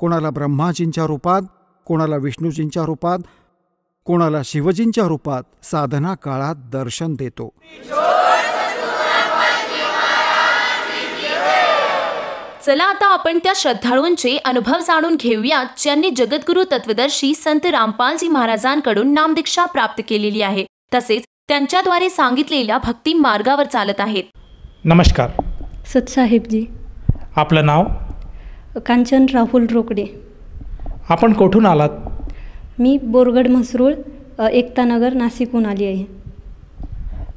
कोणाला ब्रह्माजींच्या रूपात, कोणाला विष्णूजींच्या रूपात, कोणाला शिवजींच्या रूपात साधना काळात दर्शन देतो. चला आता आपण त्या श्रद्धाळूंचे अनुभव जाणून घेऊयात ज्यांनी जगद्गुरू तत्वदर्शी संत रामपालजी महाराजांकडून नामदीक्षा प्राप्त केलेली आहे, तसेच त्यांच्याद्वारे सांगितलेल्या भक्ती मार्गावर चालत आहेत. नमस्कार सतसाहेबजी. आपलं नाव? कांचन राहुल रोकडे. आपण कुठून आलात? मी बोरगड म्हसरूळ एकतानगर नाशिकहून आली आहे.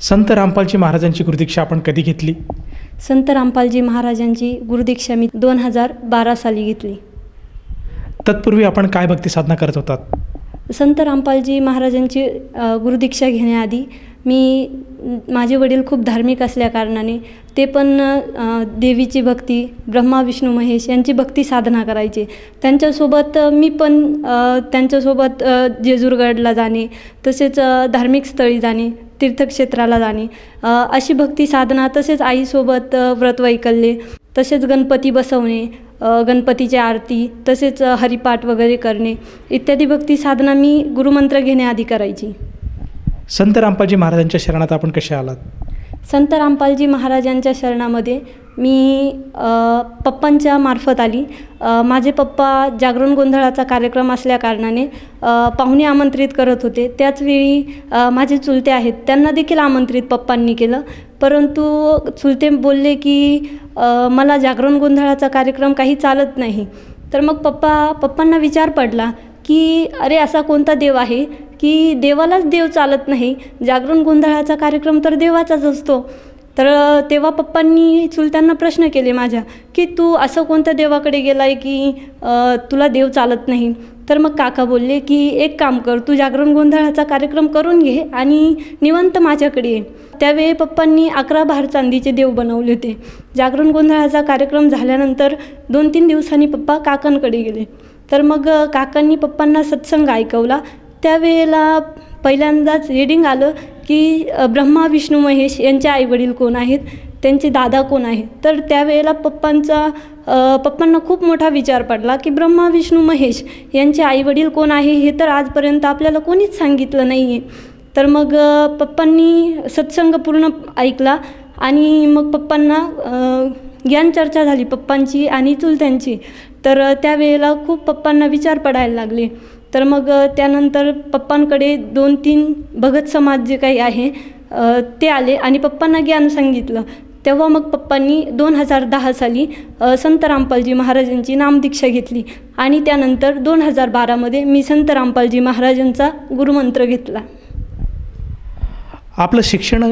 संत रामपालजी महाराजांची गुरुदीक्षा आपण कधी घेतली? संत रामपालजी महाराजांची गुरुदीक्षा मी 2012 साली घेतली. तत्पूर्वी आपण काय भक्ती साधना करत होतात? संत रामपालजी महाराजांची गुरुदीक्षा घेण्याआधी माझे वडील खूप धार्मिक असल्याकारणाने ते पण देवीची भक्ती, ब्रह्मा विष्णू महेश यांची भक्ती साधना करायचे. त्यांच्यासोबत मी पण त्यांच्यासोबत जेजुरगडला जाणे, तसेच धार्मिक स्थळी जाणे, तीर्थक्षेत्राला जाणे, अशी भक्ती साधना, तसेच आईसोबत व्रतवैकल्ये, तसेच गणपती बसवणे, गणपतीची आरती, तसेच हरिपाठ वगैरे करणे इत्यादी भक्ती साधना मी गुरुमंत्र घेण्याआधी करायची. संत रामपालजी महाराजांच्या शरणात आपण कसे आलात? संत रामपालजी महाराजांच्या शरणामध्ये मी पप्पांच्या मार्फत आली. माझे पप्पा जागरण गोंधळाचा कार्यक्रम असल्याकारणाने पाहुणे आमंत्रित करत होते. त्याचवेळी माझे चुलते आहेत त्यांना देखील आमंत्रित पप्पांनी केलं, परंतु चुलते बोलले की मला जागरण गोंधळाचा कार्यक्रम काही चालत नाही. तर मग पप्पांना विचार पडला की अरे असा कोणता देव आहे की देवालाच देव चालत नाही, जागरण गोंधळाचा कार्यक्रम तर देवाचाच असतो. तर तेव्हा पप्पांनी चुलत्यांना प्रश्न केले माझ्या की तू असं कोणत्या देवाकडे गेला आहे की तुला देव चालत नाही. तर मग काका बोलले की एक काम कर, तू जागरण गोंधळाचा कार्यक्रम करून घे आणि निवांत माझ्याकडे ये. त्यावेळी पप्पांनी 11 भार चांदीचे देव बनवले होते. जागरण गोंधळाचा कार्यक्रम झाल्यानंतर 2-3 दिवसांनी पप्पा काकांकडे गेले. तर मग काकांनी पप्पांना सत्संग ऐकवला. त्यावेळेला पहिल्यांदाच रीडिंग आलं की ब्रह्मा विष्णू महेश यांचे आईवडील कोण आहेत, त्यांचे दादा कोण आहेत. तर त्यावेळेला पप्पांना खूप मोठा विचार पडला की ब्रह्मा विष्णू महेश यांचे आईवडील कोण आहे हे तर आजपर्यंत आपल्याला कोणीच सांगितलं नाही आहे. तर मग पप्पांनी सत्संग पूर्ण ऐकला आणि मग पप्पांना ज्ञानचर्चा झाली पप्पांची आणि चुलत्यांची. तर त्यावेळेला खूप पप्पांना विचार पडायला लागले. तर मग त्यानंतर पप्पांकडे 2-3 भगत समाज जे काही आहे ते आले आणि पप्पांना ज्ञान सांगितलं. तेव्हा मग पप्पांनी 2010 साली संत रामपालजी महाराजांची नामदीक्षा घेतली आणि त्यानंतर 2012 मी संत रामपालजी महाराजांचा गुरुमंत्र घेतला. आपलं शिक्षण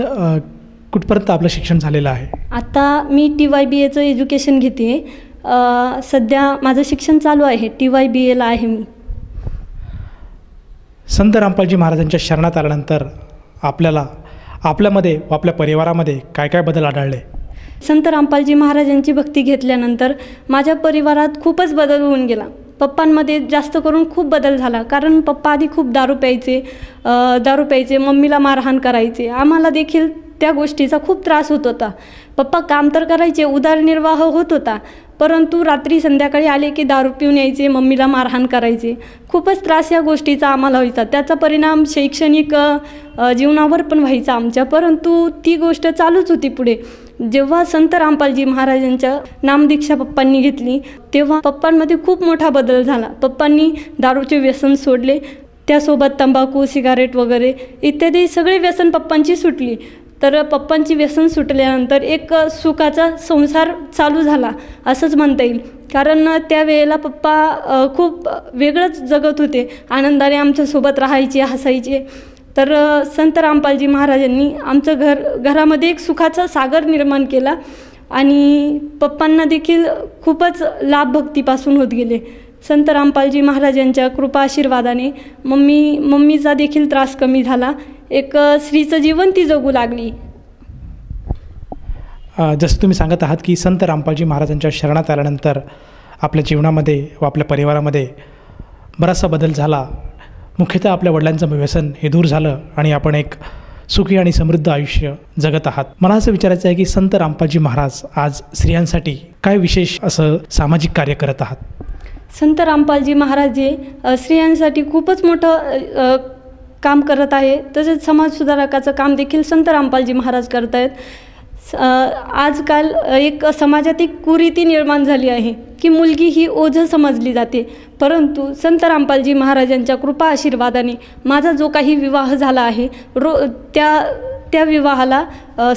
कुठपर्यंत आपलं शिक्षण झालेलं आहे? आता मी TYBAचं एज्युकेशन घेते. सध्या माझं शिक्षण चालू आहे, TYBAला आहे मी. संत रामपालजी महाराजांच्या शरणात आल्यानंतर आपल्यामध्ये व आपल्या परिवारामध्ये काय काय बदल आढळले? संत रामपालजी महाराजांची भक्ती घेतल्यानंतर माझ्या परिवारात खूपच बदल होऊन गेला. पप्पांमध्ये जास्त करून खूप बदल झाला, कारण पप्पा आधी खूप दारू प्यायचे, मम्मीला मारहाण करायचे. आम्हाला देखील त्या गोष्टीचा खूप त्रास होत होता. पप्पा काम तर करायचे, उदरनिर्वाह होत होता, परंतु रात्री संध्याकाळी आले की दारू पिऊन यायचे, मम्मीला मारहाण करायचे. खूपच त्रास या गोष्टीचा आम्हाला व्हायचा. त्याचा परिणाम शैक्षणिक जीवनावर पण व्हायचा आमच्या, परंतु ती गोष्ट चालूच होती पुढे. जेव्हा संत रामपालजी महाराजांच्या नामदीक्षा पप्पांनी घेतली तेव्हा पप्पांमध्ये खूप मोठा बदल झाला. पप्पांनी दारूचे व्यसन सोडले, त्यासोबत तंबाखू, सिगारेट वगैरे इत्यादी सगळे व्यसन पप्पांची सुटली. तर पप्पांची व्यसन सुटल्यानंतर एक सुखाचा संसार चालू झाला असंच म्हणता येईल. कारण त्यावेळेला पप्पा खूप वेगळंच जगत होते, आनंदाने आमच्यासोबत राहायचे, हसायचे. तर संत रामपालजी महाराजांनी आमचं घरामध्ये एक सुखाचा सागर निर्माण केला आणि पप्पांना देखील खूपच लाभ भक्तीपासून होत गेले. संत रामपालजी महाराजांच्या कृपा आशीर्वादाने मम्मीचा देखील त्रास कमी झाला. एक स्त्रीचं जीवन ती जगू लागली. जसं तुम्ही सांगत आहात की संत रामपालजी महाराजांच्या शरणात आल्यानंतर आपल्या जीवनामध्ये व आपल्या परिवारामध्ये बराचसा बदल झाला. मुख्यतः आपल्या वडिलांचं व्यसन हे दूर झालं आणि आपण एक सुखी आणि समृद्ध आयुष्य जगत आहात. मला असं विचारायचं आहे की संत रामपालजी महाराज आज स्त्रियांसाठी काय विशेष असं सामाजिक कार्य करत आहात? संत रामपालजी महाराज हे स्त्रियांसाठी खूपच मोठं काम करत आहे. तसेच समाजसुधारकाचं काम देखील संत रामपालजी महाराज करत आहेत. आजकाल एक समाजात एक कुरीती निर्माण झाली आहे की मुलगी ही ओझं समजली जाते, परंतु संत रामपालजी महाराजांच्या कृपा आशीर्वादाने माझा जो काही विवाह झाला आहे त्या विवाहाला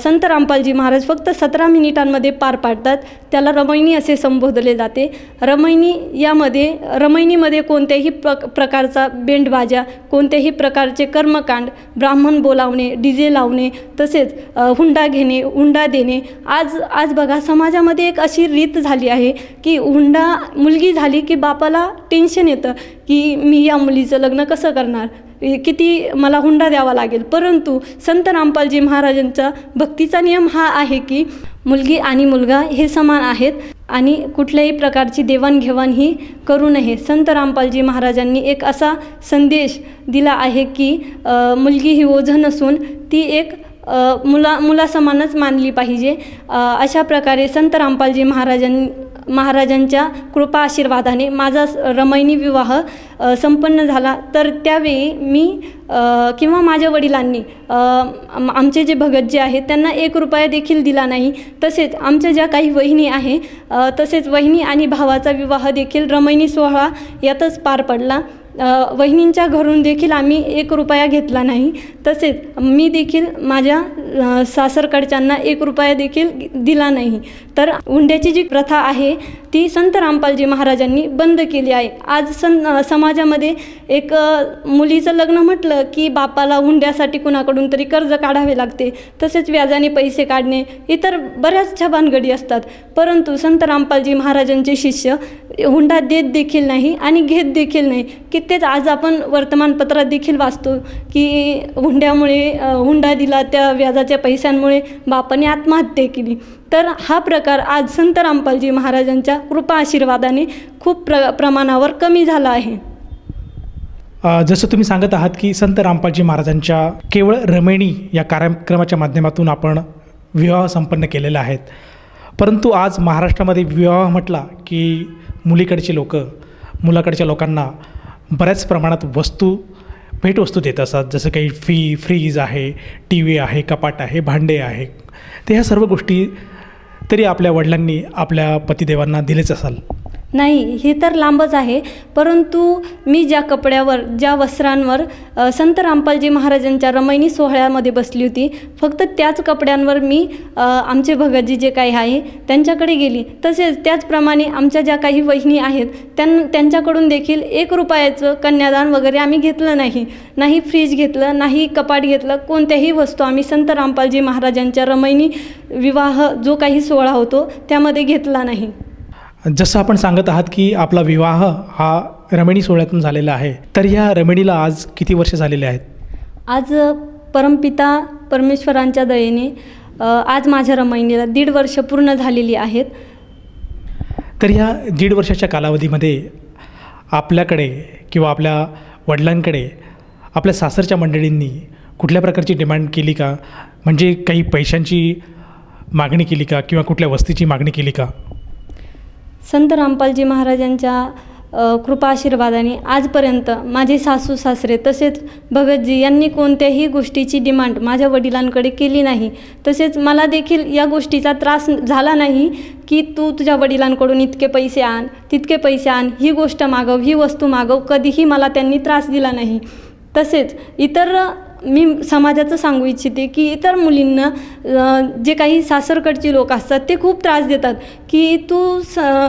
संत रामपालजी महाराज फक्त 17 मिनिटांमध्ये पार पाडतात. त्याला रमैनी असे संबोधले जाते. रमैनीमध्ये कोणत्याही प्रकारचा बेंडबाजा, कोणत्याही प्रकारचे कर्मकांड, ब्राह्मण बोलावणे, डीजे लावणे, तसेच हुंडा घेणे, हुंडा देणे. आज बघा समाजामध्ये एक अशी रीत झाली आहे की मुलगी झाली की बापाला टेन्शन येतं की मी या मुलीचं लग्न कसं करणार, किती मला हुंडा द्यावा लागेल. परंतु संत रामपालजी महाराजांचा भक्तीचा नियम हा आहे की मुलगी आणि मुलगा हे समान आहेत आणि कुठल्याही प्रकारची देवाणघेवाण ही करू नये. संत रामपालजी महाराजांनी एक असा संदेश दिला आहे की मुलगी ही ओझं नसून ती एक मुलासमानच मानली पाहिजे. अशा प्रकारे संत रामपालजी महाराजांच्या कृपा आशीर्वादाने माझा रमैनी विवाह संपन्न झाला. तर त्यावेळी मी किंवा माझ्या वडिलांनी आमचे जे भगत जे आहेत त्यांना 1 रुपया देखील दिला नाही. तसेच आमच्या ज्या काही वहिनी आहे तसेच वहिनी आणि भावाचा विवाह देखील रमैनी सोहळा यातच पार पडला. वहिनींच्या घरून देखील आम्ही 1 रुपया घेतला नाही. तसेच मी देखील माझ्या सासरकडच्यांना 1 रुपया देखील दिला नाही. तर हुंड्याची जी प्रथा आहे ती संत रामपालजी महाराजांनी बंद केली आहे. आज समाजामध्ये एक मुलीचं लग्न म्हटलं की बापाला हुंड्यासाठी कुणाकडून तरी कर्ज काढावे लागते, तसेच व्याजाने पैसे काढणे, इतर बऱ्याचशा भानगडी असतात. परंतु संत रामपालजी महाराजांचे शिष्य हुंडा देत देखील नाही आणि घेत देखील नाही. कित्येक आज आपण वर्तमानपत्रात देखील वाचतो की हुंडा दिला, त्या व्याजाच्या पैशांमुळे बापाने आत्महत्या केली. तर हा प्रकार आज संत रामपालजी महाराजांच्या कृपा आशीर्वादाने खूप प्रमाणावर कमी झाला आहे. जसं तुम्ही सांगत आहात की संत रामपालजी महाराजांच्या केवळ रमैनी या कार्यक्रमाच्या माध्यमातून आपण विवाह संपन्न केलेला आहेत, परंतु आज महाराष्ट्रामध्ये विवाह म्हटला की मुलाकडच्या लोकांना बऱ्याच प्रमाणात भेटवस्तू देत असतात. जसं काही फ्रीज आहे, TV आहे, कपाट आहे, भांडे आहे. तर ह्या सर्व गोष्टी तरी आपल्या वडिलांनी आपल्या पतिदेवांना दिलेच असाल? नाही, हे तर लांबच आहे. परंतु मी ज्या कपड्यावर, ज्या वस्त्रांवर संत रामपालजी महाराजांच्या रमैनी सोहळ्यामध्ये बसली होती, फक्त त्याच कपड्यांवर मी आमचे भगतजी जे काही आहे त्यांच्याकडे गेली. तसेच त्याचप्रमाणे आमच्या ज्या काही वहिनी आहेत त्यांच्याकडून देखील 1 रुपयाचं कन्यादान वगैरे आम्ही घेतलं नाही. नाही फ्रीज घेतलं, नाही कपाट घेतलं, कोणत्याही वस्तू आम्ही संत रामपालजी महाराजांच्या रमैनी विवाह जो काही सोहळा होतो त्यामध्ये घेतला नाही. जसं आपण सांगत आहात की आपला विवाह हा रमैनी सोहळ्यातून झालेला आहे, तर या रमैनीला आज किती वर्ष झालेले आहेत? आज परमपिता परमेश्वरांच्या दयेने आज माझ्या रमैनीला 1.5 वर्ष पूर्ण झालेली आहेत. तर ह्या 1.5 वर्षाच्या कालावधीमध्ये आपल्याकडे किंवा आपल्या वडिलांकडे आपल्या सासरच्या मंडळींनी कुठल्या प्रकारची डिमांड केली का? म्हणजे काही पैशांची मागणी केली का किंवा कुठल्या वस्तीची मागणी केली का? संत रामपालजी महाराजांच्या कृपा आशीर्वादाने आजपर्यंत माझे सासू सासरे तसेच भगतजी यांनी कोणत्याही गोष्टीची डिमांड माझ्या वडिलांकडे केली नाही. तसेच मला देखील या गोष्टीचा त्रास झाला नाही की तू तुझ्या वडिलांकडून इतके पैसे आण, तितके पैसे आण, ही गोष्ट मागव, ही वस्तू मागव, कधीही मला त्यांनी त्रास दिला नाही. तसेच इतर मी समाजाचं सांगू इच्छिते की इतर मुलींना जे काही सासरकडची लोक असतात ते खूप त्रास देतात की तू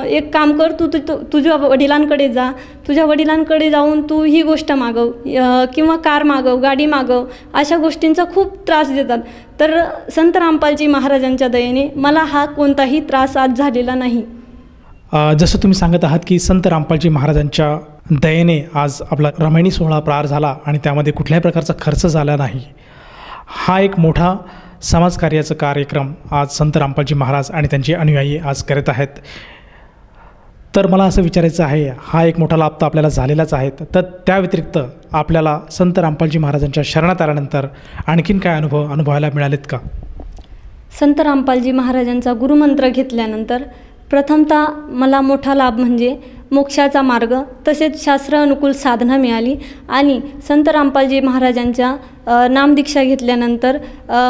एक काम कर, तू तुझ्या वडिलांकडे जा, तुझ्या वडिलांकडे जाऊन तू ही गोष्ट मागव किंवा कार मागव, गाडी मागव, अशा गोष्टींचा खूप त्रास देतात. तर संत रामपालजी महाराजांच्या दयेने मला हा कोणताही त्रास आज झालेला नाही. जसं तुम्ही सांगत आहात की संत रामपालजी महाराजांच्या दयेने आज आपला रमैनी सोहळा पार झाला आणि त्यामध्ये कुठल्याही प्रकारचा खर्च झाला नाही. हा एक मोठा समाजकार्याचा कार्यक्रम आज संत रामपालजी महाराज आणि त्यांचे अनुयायी आज करत आहेत. तर मला असं विचारायचं आहे, हा एक मोठा लाभ तर आपल्याला झालेलाच आहे, तर त्या व्यतिरिक्त आपल्याला संत रामपालजी महाराजांच्या शरणात आल्यानंतर आणखीन काय अनुभवायला मिळालेत का? संत रामपालजी महाराजांचा गुरुमंत्र घेतल्यानंतर प्रथमतः मला मोठा लाभ म्हणजे मोक्षाचा मार्ग तसेच शास्त्र अनुकूल साधना मिळाली आणि संत रामपालजी महाराजांच्या नामदीक्षा घेतल्यानंतर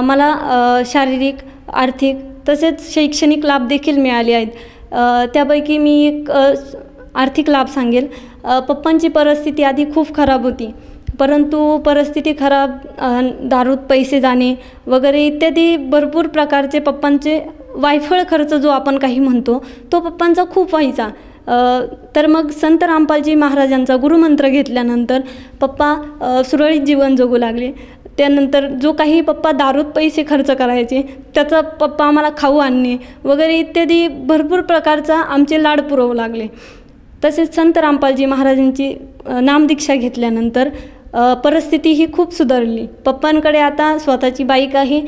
मला शारीरिक, आर्थिक तसेच शैक्षणिक लाभ देखील मिळाले आहेत. त्यापैकी मी एक आर्थिक लाभ सांगेल. पप्पांची परिस्थिती आधी खूप खराब होती, परंतु परिस्थिती खराब, दारूत पैसे जाणे वगैरे इत्यादी भरपूर प्रकारचे पप्पांचे वायफळ खर्च जो आपण काही म्हणतो तो पप्पांचा खूप व्हायचा. तर मग संत रामपालजी महाराजांचा गुरुमंत्र घेतल्यानंतर पप्पा सुरळीत जीवन जगू लागले. त्यानंतर जो काही पप्पा दारूत पैसे खर्च करायचे त्याचा पप्पा आम्हाला खाऊ आणणे वगैरे इत्यादी भरपूर प्रकारचा आमचे लाड पुरवू लागले. तसेच संत रामपालजी महाराजांची नामदीक्षा घेतल्यानंतर परिस्थिती ही खूप सुधारली. पप्पांकडे आता स्वतःची बाईक आहे,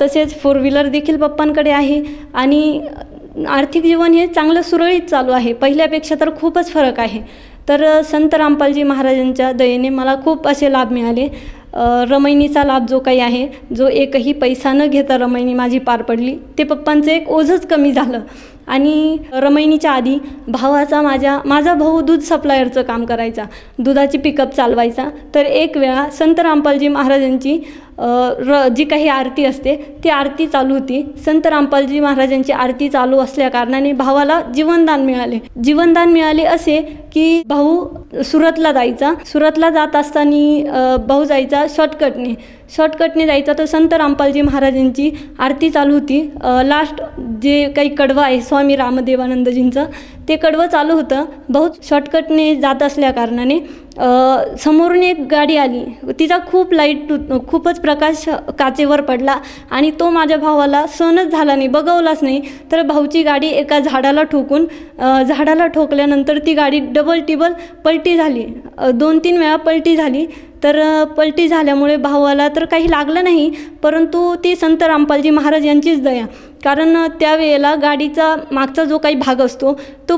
तसेच 4 व्हीलर देखील पप्पांकडे आहे आणि आर्थिक जीवन हे चांगलं सुरळीत चालू आहे. पहिल्यापेक्षा तर खूपच फरक आहे. तर संत रामपालजी महाराजांच्या दयेने मला खूप असे लाभ मिळाले. रमैनीचा लाभ जो काही आहे, जो एकही पैसा न घेता रमैनी माझी पार पडली, ते पप्पांचं एक ओझंच कमी झालं. आणि रमैनीच्या आधी माझा भाऊ दूध सप्लायरचं काम करायचा, दुधाची पिकअप चालवायचा. तर एक वेळा संत रामपालजी महाराजांची जी काही आरती असते ती आरती चालू होती. संत रामपालजी महाराजांची आरती चालू असल्याकारणाने भावाला जीवनदान मिळाले असे की भाऊ सुरतला जात असताना भाऊ जायचा शॉर्टकटने जायचा. तर संत रामपालजी महाराजांची आरती चालू होती. लास्ट जे काही कडवं आहे स्वामी रामदेवानंदजींचं, ते कडवं चालू होतं. भाऊ शॉर्टकटने जात असल्याकारणाने समोरून एक गाडी आली, तिचा खूपच प्रकाश काचेवर पडला आणि तो माझ्या भावाला सहनच झाला नाही, बघवलाच नाही. तर भाऊची गाडी एका झाडाला ठोकल्यानंतर ती गाडी डबल टिबल पलटी झाली, 2-3 वेळा पलटी झाली. तर पलटी झाल्यामुळे भावाला तर काही लागलं नाही, परंतु ती संत रामपालजी महाराज यांचीच दया. कारण त्यावेळेला गाडीचा मागचा जो काही भाग असतो तो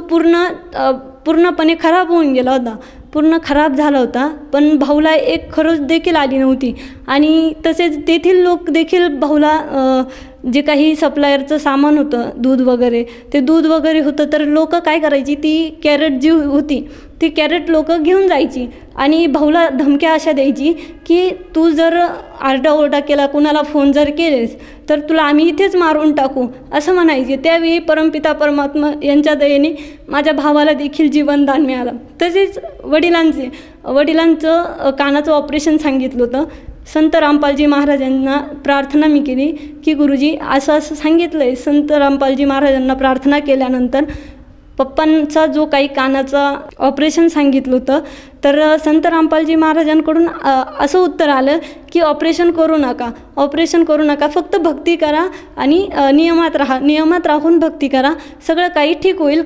पूर्णपणे खराब होऊन गेला होता, पूर्ण खराब झाला होता. पण भाऊला एक खरोच देखील आली नव्हती. आणि तसेच तेथील लोक देखील भाऊला जे काही सप्लायरचं सामान होतं, दूध वगैरे होतं, तर लोक काय करायची, ती कॅरेट जी होती ती कॅरेट लोक घेऊन जायची आणि भाऊला धमक्या अशा द्यायची की तू जर आरडाओरडा केला, कुणाला फोन जर केलेस तर तुला आम्ही इथेच मारून टाकू, असं म्हणायचे. त्यावेळी परमपिता परमात्मा यांच्या दयेने माझ्या भावाला देखील जीवनदान मिळालं. तसेच वडिलांचं कानाचं ऑपरेशन सांगितलं होतं. संत रामपालजी महाराजांना प्रार्थना मी केली की गुरुजी असं सांगितलं आहे. संत रामपालजी महाराजांना प्रार्थना केल्यानंतर पप्पांचा जो काही कानाचा ऑपरेशन सांगितलं होतं, तर संत रामपालजी महाराजांकडून असं उत्तर आलं की ऑपरेशन करू नका, फक्त भक्ती करा आणि नियमात राहून भक्ती करा, सगळं काही ठीक होईल,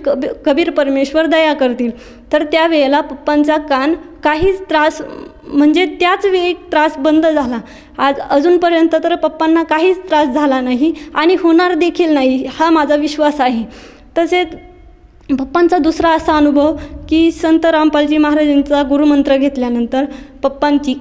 कबीर परमेश्वर दया करतील. तर त्यावेळेला पप्पांचा कान काहीच त्रास, म्हणजे त्याच वेळी त्रास बंद झाला. अजूनपर्यंत तर पप्पांना काहीच त्रास झाला नाही आणि होणार देखील नाही, हा माझा विश्वास आहे. तसेच पप्पांचा दुसरा असा अनुभव की संत रामपालजी महाराजांचा गुरुमंत्र घेतल्यानंतर पप्पांची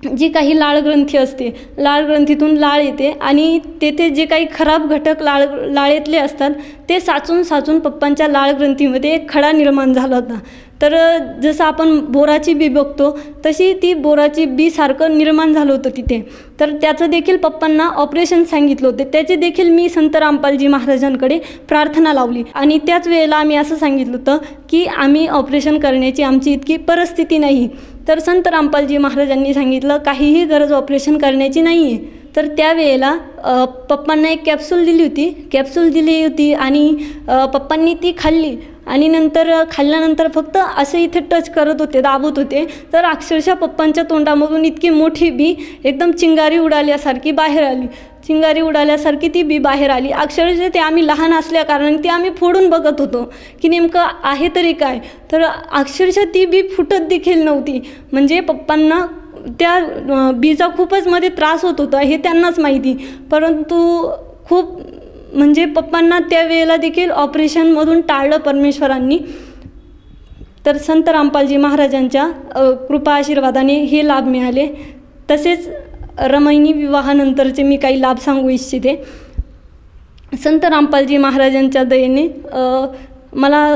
जी काही लाळ ग्रंथी असते, लाळ ग्रंथीतून लाळ येते आणि तेथे जे काही खराब घटक लाळेतले असतात ते साचून साचून पप्पांच्या लाळ ग्रंथीमध्ये एक खडा निर्माण झाला होता. तर जसं आपण बोराची बी बघतो तशी ती बोराची बी सारखं निर्माण झालं होतं तिथे. तर त्याचं देखील पप्पांना ऑपरेशन सांगितलं होते. त्याचे देखील मी संत रामपालजी महाराजांकडे प्रार्थना लावली आणि त्याच वेळेला आम्ही असं सांगितलं होतं की आम्ही ऑपरेशन करण्याची आमची इतकी परिस्थिती नाही. तर संत रामपालजी महाराजांनी सांगितलं काहीही गरज ऑपरेशन करण्याची नाही आहे. तर त्यावेळेला पप्पांना एक कॅप्सूल दिली होती आणि पप्पांनी ती खाल्ली आणि खाल्ल्यानंतर फक्त असं इथे टच करत होते, दाबत होते. तर अक्षरशः पप्पांच्या तोंडामधून इतकी मोठी बी एकदम चिंगारी उडाल्यासारखी ती बी बाहेर आली. अक्षरशः ते आम्ही लहान असल्या कारणाने ती आम्ही फोडून बघत होतो की नेमकं आहे तरी काय. तर अक्षरशः ती बी फुटत देखील नव्हती. म्हणजे पप्पांना त्या बीचा खूपच मध्ये त्रास होत होता हे त्यांनाच माहिती. परंतु खूप म्हणजे पप्पांना त्यावेळेला देखील ऑपरेशनमधून टाळलं परमेश्वरांनी. तर संत रामपालजी महाराजांच्या कृपा आशीर्वादाने हे लाभ मिळाले. तसेच रमैनी विवाहानंतरचे मी काही लाभ सांगू इच्छिते. संत रामपालजी महाराजांच्या दयेने मला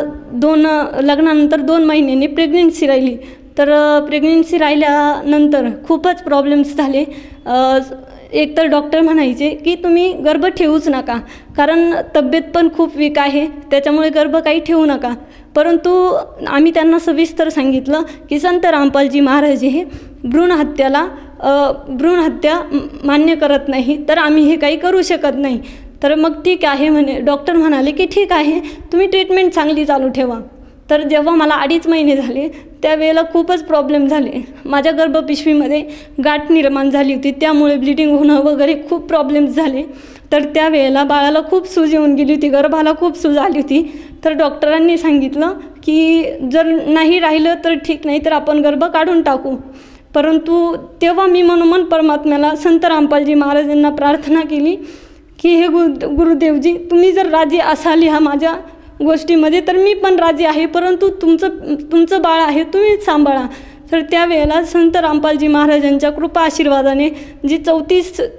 लग्नानंतर 2 महिन्यांनी प्रेग्नन्सी राहिली. तर प्रेग्नन्सी राहिल्यानंतर खूपच प्रॉब्लेम्स झाले. एकतर डॉक्टर म्हणायचे की तुम्ही गर्भ ठेवूच नका, कारण तब्येत पण खूप वीक आहे, त्याच्यामुळे गर्भ काही ठेवू नका. परंतु आम्ही त्यांना सविस्तर सांगितलं की संत रामपालजी महाराज हे भ्रूण हत्या मान्य करत नाही, तर आम्ही हे काही करू शकत नाही. तर मग ठीक आहे म्हणे, डॉक्टर म्हणाले की ठीक आहे तुम्ही ट्रीटमेंट चांगली चालू ठेवा. तर जेव्हा मला 2.5 महिने झाले त्यावेळेला खूपच प्रॉब्लेम झाले. माझ्या गर्भपिशवीमध्ये गाठ निर्माण झाली होती, त्यामुळे ब्लिडिंग होणं वगैरे खूप प्रॉब्लेम्स झाले. तर त्यावेळेला बाळाला खूप सूज येऊन गेली होती, गर्भाला खूप सूज आली होती. तर डॉक्टरांनी सांगितलं की जर नाही राहिलं तर ठीक, नाही तर आपण गर्भ काढून टाकू. परंतु तेव्हा मी मनोमन परमात्म्याला संत रामपालजी महाराजांना प्रार्थना केली की हे गुरुदेवजी, तुम्ही जर राजी असाल ह्या माझ्या गोष्टीमध्ये तर मी पण राजी आहे, परंतु तुमचं बाळ आहे, तुम्हीच सांभाळा. तर त्यावेळेला संत रामपालजी महाराजांच्या कृपा आशीर्वादाने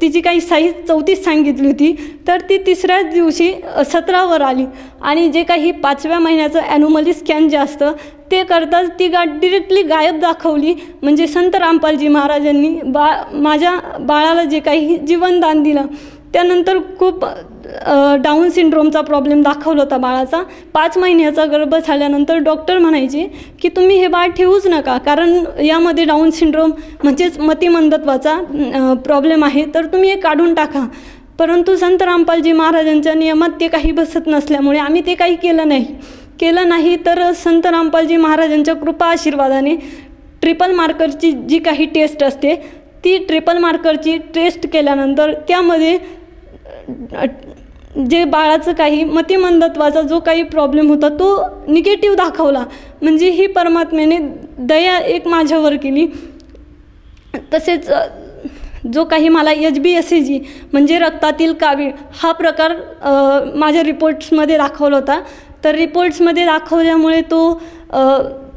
तिची काही साईज 34 सांगितली होती, तर ती 3ऱ्याच दिवशी 17वर आली. आणि जे काही 5व्या महिन्याचं ॲन्युमली स्कॅन जे असतं ते करताच ती गाठ डिरेक्टली गायब दाखवली. म्हणजे संत रामपालजी महाराजांनी माझ्या बाळाला जे काही जीवनदान दिलं. त्यानंतर खूप डाऊन सिंड्रोमचा प्रॉब्लेम दाखवला होता बाळाचा. 5 महिन्याचा गर्भ झाल्यानंतर डॉक्टर म्हणायचे की तुम्ही हे बाळ ठेवूच नका, कारण यामध्ये डाऊन सिंड्रोम म्हणजेच मतिमंदत्वाचा प्रॉब्लेम आहे, तर तुम्ही हे काढून टाका. परंतु संत रामपालजी महाराजांच्या नियमात ते काही बसत नसल्यामुळे आम्ही ते काही केलं नाही. तर संत रामपालजी महाराजांच्या कृपा आशीर्वादाने ट्रिपल मार्करची जी काही टेस्ट असते ती ट्रिपल मार्करची टेस्ट केल्यानंतर त्यामध्ये जे बाळाचं काही मतिमंदत्वाचा जो काही प्रॉब्लेम होता तो निगेटिव्ह दाखवला. म्हणजे ही परमात्म्याने दया एक माझ्यावर केली. तसेच जो काही मला HbSAg म्हणजे रक्तातील कावीळ हा प्रकार माझ्या रिपोर्ट्समध्ये दाखवला होता. तर रिपोर्ट्समध्ये दाखवल्यामुळे तो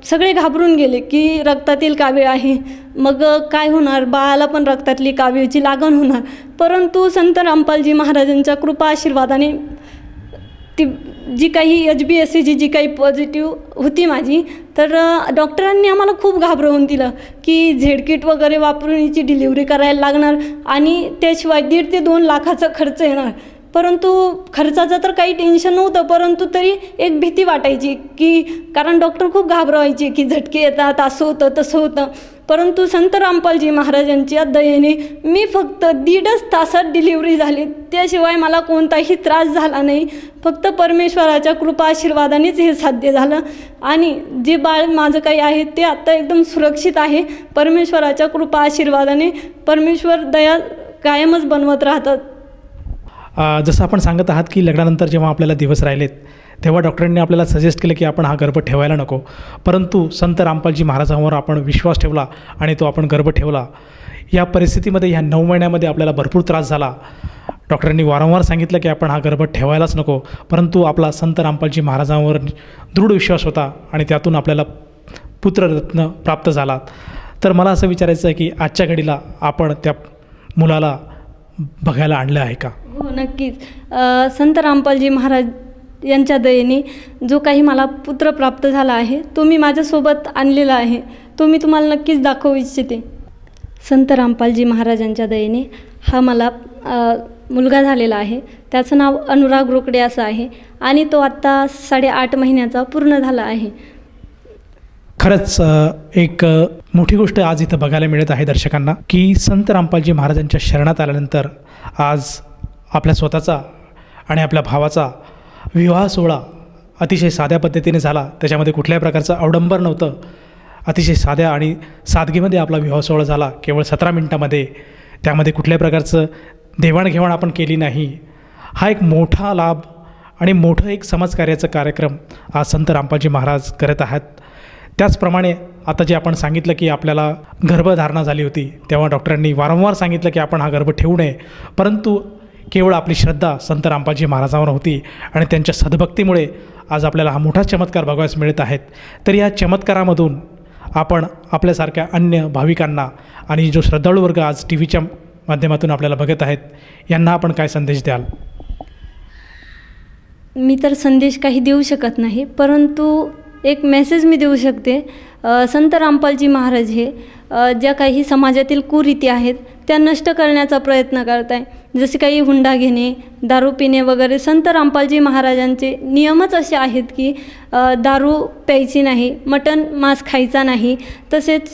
सगळे घाबरून गेले की रक्तातील कावीळ आहे, मग काय होणार, बाळाला पण रक्तातली कावीळची लागण होणार. परंतु संत रामपालजी महाराजांच्या कृपा आशीर्वादाने ती जी काही HbSAg जी काही पॉझिटिव्ह होती माझी, तर डॉक्टरांनी आम्हाला खूप घाबरवून दिलं की झेडकिट वगैरे वापरून हिची डिलिव्हरी करायला लागणार आणि त्याशिवाय 1.5 ते 2 लाखाचा खर्च येणार. परंतु खर्चाचं तर काही टेन्शन नव्हतं, परंतु तरी एक भीती वाटायची की कारण डॉक्टर खूप घाबरवायचे की झटके येतात, असं होतं तसं होतं. परंतु संत रामपालजी महाराजांच्या दयेने मी फक्त 1.5 तासात डिलिव्हरी झाली, त्याशिवाय मला कोणताही त्रास झाला नाही. फक्त परमेश्वराच्या कृपा आशीर्वादानेच हे साध्य झालं आणि जे बाळ माझं काही आहे ते आत्ता एकदम सुरक्षित आहे. परमेश्वराच्या कृपा आशीर्वादाने परमेश्वर दया कायमच बनवत राहतात. जसं आपण सांगत आहात की लग्नानंतर जेव्हा आपल्याला दिवस राहिलेत तेव्हा डॉक्टरांनी आपल्याला सजेस्ट केलं की आपण हा गर्भ ठेवायला नको, परंतु संत रामपालजी महाराजांवर आपण विश्वास ठेवला आणि तो आपण गर्भ ठेवला. या परिस्थितीमध्ये ह्या 9 महिन्यामध्ये आपल्याला भरपूर त्रास झाला. डॉक्टरांनी वारंवार सांगितलं की आपण हा गर्भ ठेवायलाच नको, परंतु आपला संत रामपालजी महाराजांवर दृढ विश्वास होता आणि त्यातून आपल्याला पुत्ररत्न प्राप्त झाला. तर मला असं विचारायचं आहे की आजच्या घडीला आपण त्या मुलाला बघायला आणलं आहे का? हो, नक्कीच. संत रामपालजी महाराज यांच्या दयेने जो काही मला पुत्र प्राप्त झाला आहे तो मी माझ्यासोबत आणलेला आहे. तो मी तुम्हाला नक्कीच दाखवू इच्छिते. संत रामपालजी महाराजांच्या दयेने हा मला मुलगा झालेला आहे. त्याचं नाव अनुराग रोकडे असं आहे आणि तो आत्ता 8.5 महिन्याचा पूर्ण झाला आहे. खरंच एक मोठी गोष्ट आज इथं बघायला मिळत आहे दर्शकांना की संत रामपालजी महाराजांच्या शरणात आल्यानंतर आज आपल्या स्वतःचा आणि आपल्या भावाचा विवाह सोहळा अतिशय साध्या पद्धतीने झाला. त्याच्यामध्ये कुठल्याही प्रकारचं अवडंबर नव्हतं. अतिशय साध्या आणि सादगीमध्ये आपला विवाह सोहळा झाला. केवळ 17 मिनिटामध्ये. त्यामध्ये कुठल्याही प्रकारचं देवाणघेवाण आपण केली नाही. हा एक मोठा लाभ आणि मोठं एक समाजकार्याचं कार्यक्रम आज संत रामपालजी महाराज करत आहेत. त्याचप्रमाणे आता जे आपण सांगितलं की आपल्याला गर्भधारणा झाली होती तेव्हा डॉक्टरांनी वारंवार सांगितलं की आपण हा गर्भ ठेवू नये, परंतु केवळ आपली श्रद्धा संत रामपालजी महाराजांवर होती आणि त्यांच्या सद्भक्तीमुळे आज आपल्याला हा मोठा चमत्कार बघायला मिळत आहेत. तर या चमत्कारामधून आपण आपल्यासारख्या अन्य भाविकांना आणि जो श्रद्धाळू वर्ग आज टी व्हीच्या माध्यमातून आपल्याला बघत आहेत यांना आपण काय संदेश द्याल? मी तर संदेश काही देऊ शकत नाही, परंतु एक मेसेज मी देऊ शकते. संत रामपालजी महाराज हे ज्या काही समाजातील कुरीती आहेत त्या नष्ट करण्याचा प्रयत्न करत आहे. जसे काही हुंडा घेणे, दारू पिणे वगैरे. संत रामपालजी महाराजांचे नियमच असे आहेत की दारू प्यायची नाही, मटण मांस खायचा नाही. तसेच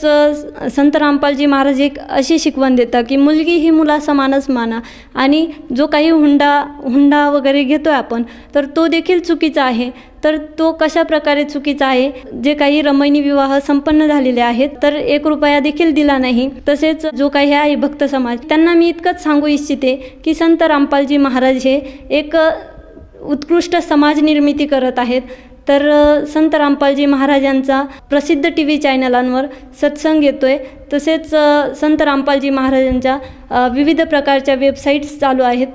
संत रामपालजी महाराज एक अशी शिकवण देतात की मुलगी ही मुलासमानच माना आणि जो काही हुंडा वगैरे घेतो आहे आपण तर तो देखील चुकीचा आहे. तर तो कशा प्रकारे चुकीचा आहे? जे काही रमैनी विवाह संपन्न झालेले आहेत तर 1 रुपया देखील दिला नाही. तसेच जो काही आहे भक्त समाज त्यांना मी इतकंच सांगू इच्छिते की संत रामपालजी महाराज हे एक उत्कृष्ट समाज निर्मिती करत आहेत. तर संत रामपालजी महाराजांचा प्रसिद्ध TV चॅनलांवर सत्संग येतोय. तसेच संत रामपालजी महाराजांच्या विविध प्रकारच्या वेबसाईट्स चालू आहेत.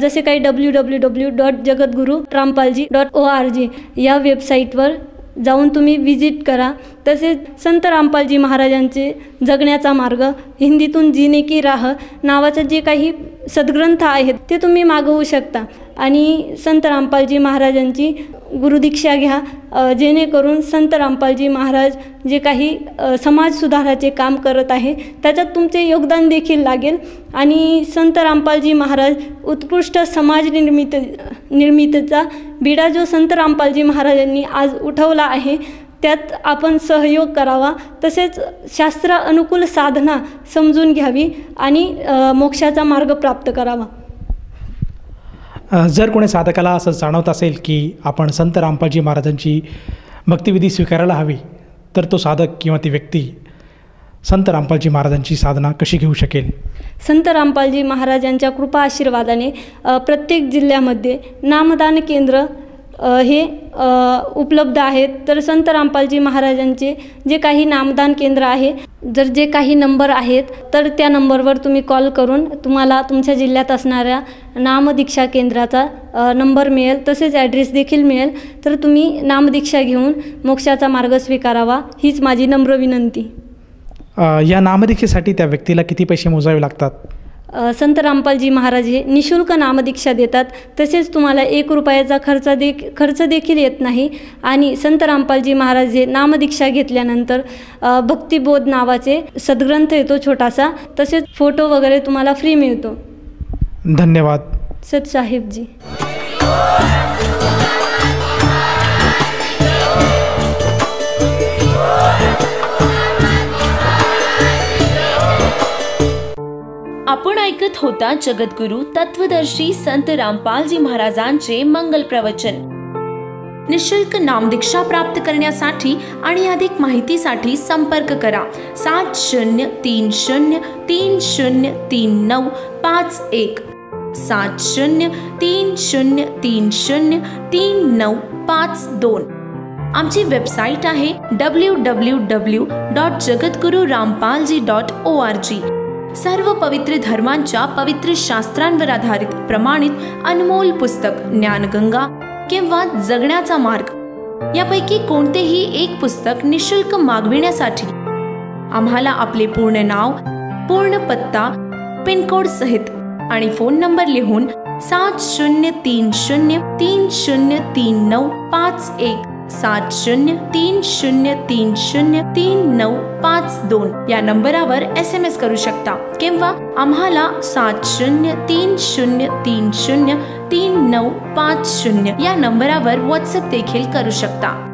जसे काही www.jagadgururampalji.org या वेबसाईटवर जाऊन तुम्ही विजिट करा. तसेच संत रामपालजी महाराजांचे जगण्याचा मार्ग, हिंदीतून जीने की राह नावाचे जे काही सद्ग्रंथ आहेत ते तुम्ही मागवू शकता आणि संत रामपालजी महाराजांची गुरुदीक्षा घ्या, जेणेकरून संत रामपालजी महाराज जे काही समाज सुधाराचे काम करत आहे त्याच्यात तुमचे योगदान देखील लागेल आणि संत रामपालजी महाराज उत्कृष्ट समाज निर्मितीचा बिडा जो संत रामपालजी महाराजांनी आज उठवला आहे त्यात आपण सहयोग करावा. तसेच शास्त्र अनुकूल साधना समजून घ्यावी आणि मोक्षाचा मार्ग प्राप्त करावा. जर कोणी साधकाला असं जाणवत असेल की आपण संत रामपालजी महाराजांची भक्तिविधी स्वीकारायला हवी तर तो साधक किंवा ती व्यक्ती संत रामपालजी महाराजांची साधना कशी घेऊ शकेल? संत रामपालजी महाराजांच्या कृपा आशीर्वादाने प्रत्येक जिल्ह्यामध्ये नामदान केंद्र हे उपलब्ध आहेत. तर संत रामपालजी महाराजांचे जे काही नामदान केंद्र आहे, जर जे काही नंबर आहेत तर त्या नंबरवर तुम्ही कॉल करून तुम्हाला तुमच्या जिल्ह्यात असणाऱ्या नामदीक्षा केंद्राचा नंबर मिळेल. तसेच ॲड्रेस देखील मिळेल. तर तुम्ही नामदीक्षा घेऊन मोक्षाचा मार्ग स्वीकारावा हीच माझी नम्र विनंती. या नामदीक्षेसाठी त्या व्यक्तीला किती पैसे मोजावे लागतात? संत रामपालजी महाराज हे निःशुल्क नामदीक्षा देतात. तसेच तुम्हाला 1 रुपयाचा खर्च देखील येत नाही आणि संत रामपालजी महाराज हे नामदीक्षा घेतल्यानंतर भक्तिबोध नावाचे सद्ग्रंथ येतो छोटासा. तसेच फोटो वगैरे तुम्हाला फ्री मिळतो. धन्यवाद सतसाहेबजी. आपण ऐकत होता जगद्गुरु तत्वदर्शी संत रामपालजी महाराजांचे मंगल प्रवचन. निःशुल्क नामदीक्षा प्राप्त करण्यासाठी आणि अधिक माहितीसाठी संपर्क करा 7030303951 7030303952. आमची वेबसाईट आहे www.jagadgururampalji.org. सर्व पवित्र धर्मांच्या पवित्र शास्त्रांवर आधारित प्रमाणित अनमोल पुस्तक ज्ञानगंगा किंवा जगण्याचा मार्ग यापैकी कोणतेही एक पुस्तक निःशुल्क मागविण्यासाठी आम्हाला आपले पूर्ण नाव, पूर्ण पत्ता, पिनकोड सहित आणि फोन नंबर लिहून 7030303951 7030303952 या नंबरावर SMS करू शकता किंवा आम्हाला 7030303950 या नंबरावर WhatsApp देखील करू शकता.